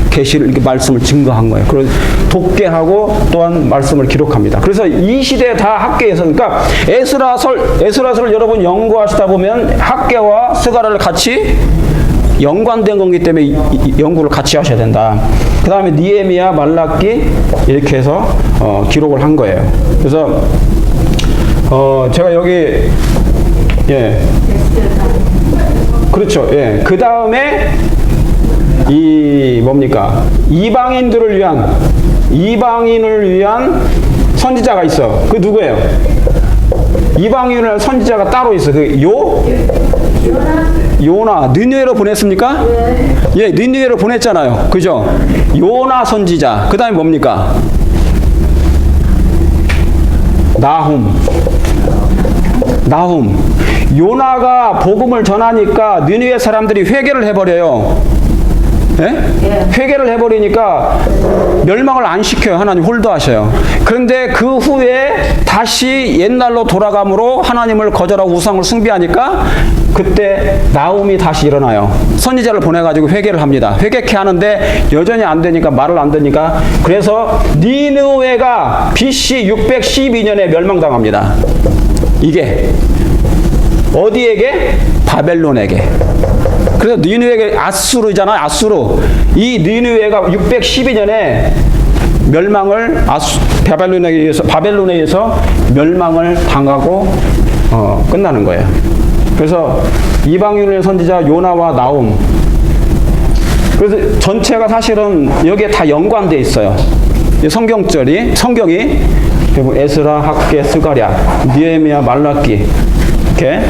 계시를 이렇게 말씀을 증거한 거예요. 그리고 독계하고 또한 말씀을 기록합니다. 그래서 이 시대에 다 학계에서 그러니까 에스라서를 여러분 연구하시다 보면 학계와 스가랴를 같이 연관된 거기 때문에 연구를 같이 하셔야 된다. 그 다음에 느헤미야, 말라기 이렇게 해서 기록을 한 거예요. 그래서 제가 여기 예, 그렇죠. 예, 그 다음에 이 뭡니까? 이방인을 위한 선지자가 있어. 그 누구예요? 이방인을 선지자가 따로 있어. 그 요나 느느웨로 보냈습니까? 예, 느느웨로 보냈잖아요. 그죠? 요나 선지자. 그 다음에 뭡니까? 나훔. 요나가 복음을 전하니까 느느웨 사람들이 회개를 해버려요. 예? 회개를 해버리니까 멸망을 안 시켜요. 하나님 홀도하셔요. 그런데 그 후에 다시 옛날로 돌아감으로 하나님을 거절하고 우상을 숭배하니까 그때 나훔이 다시 일어나요. 선지자를 보내가지고 회개를 합니다. 회개케 하는데 여전히 안 되니까 말을 안 듣니까 그래서 니느웨가 BC 612년에 멸망당합니다. 이게 어디에게? 바벨론에게. 그래서 니느웨가 아수르잖아요. 아수르. 이 니느웨가 612년에 멸망을 바벨론에 의해서 멸망을 당하고 끝나는 거예요. 그래서 이방인의 선지자 요나와 나훔. 그래서 전체가 사실은 여기에 다 연관되어 있어요. 성경이 에스라, 학개, 스가랴, 느헤미야, 말라기 이렇게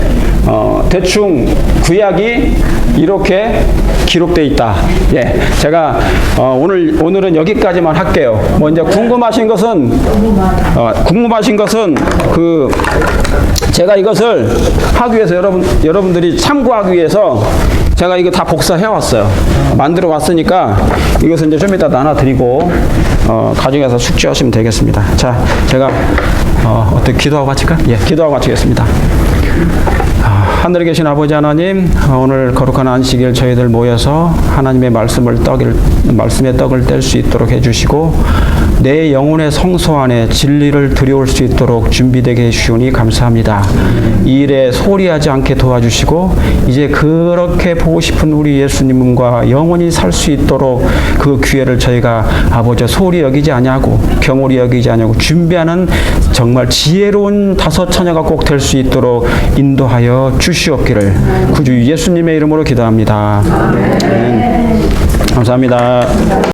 대충 구약이 이렇게 기록되어 있다. 예, 제가 오늘은 여기까지만 할게요. 뭐 이제 궁금하신 것은 그 제가 이것을 하기 위해서 여러분들이 참고하기 위해서 제가 이거 다 복사해 왔어요. 만들어 왔으니까 이것은 이제 좀 이따 나눠드리고 가정에서 숙지하시면 되겠습니다. 자, 제가 어떻게 기도하고 마칠까? 예, 기도하고 마치겠습니다. 하늘에 계신 아버지 하나님, 오늘 거룩한 안식일 저희들 모여서 하나님의 말씀의 떡을 뗄 수 있도록 해주시고 내 영혼의 성소 안에 진리를 들여올 수 있도록 준비되게 해주시오니 감사합니다. 이 일에 소홀히하지 않게 도와주시고 이제 그렇게 보고 싶은 우리 예수님과 영원히 살 수 있도록 그 기회를 저희가 아버지 소홀히 여기지 아니하고 경홀히 여기지 아니하고 준비하는 정말 지혜로운 다섯 처녀가 꼭 될 수 있도록 인도하여 주시옵기를 구주 예수님의 이름으로 기도합니다. 아멘. 감사합니다.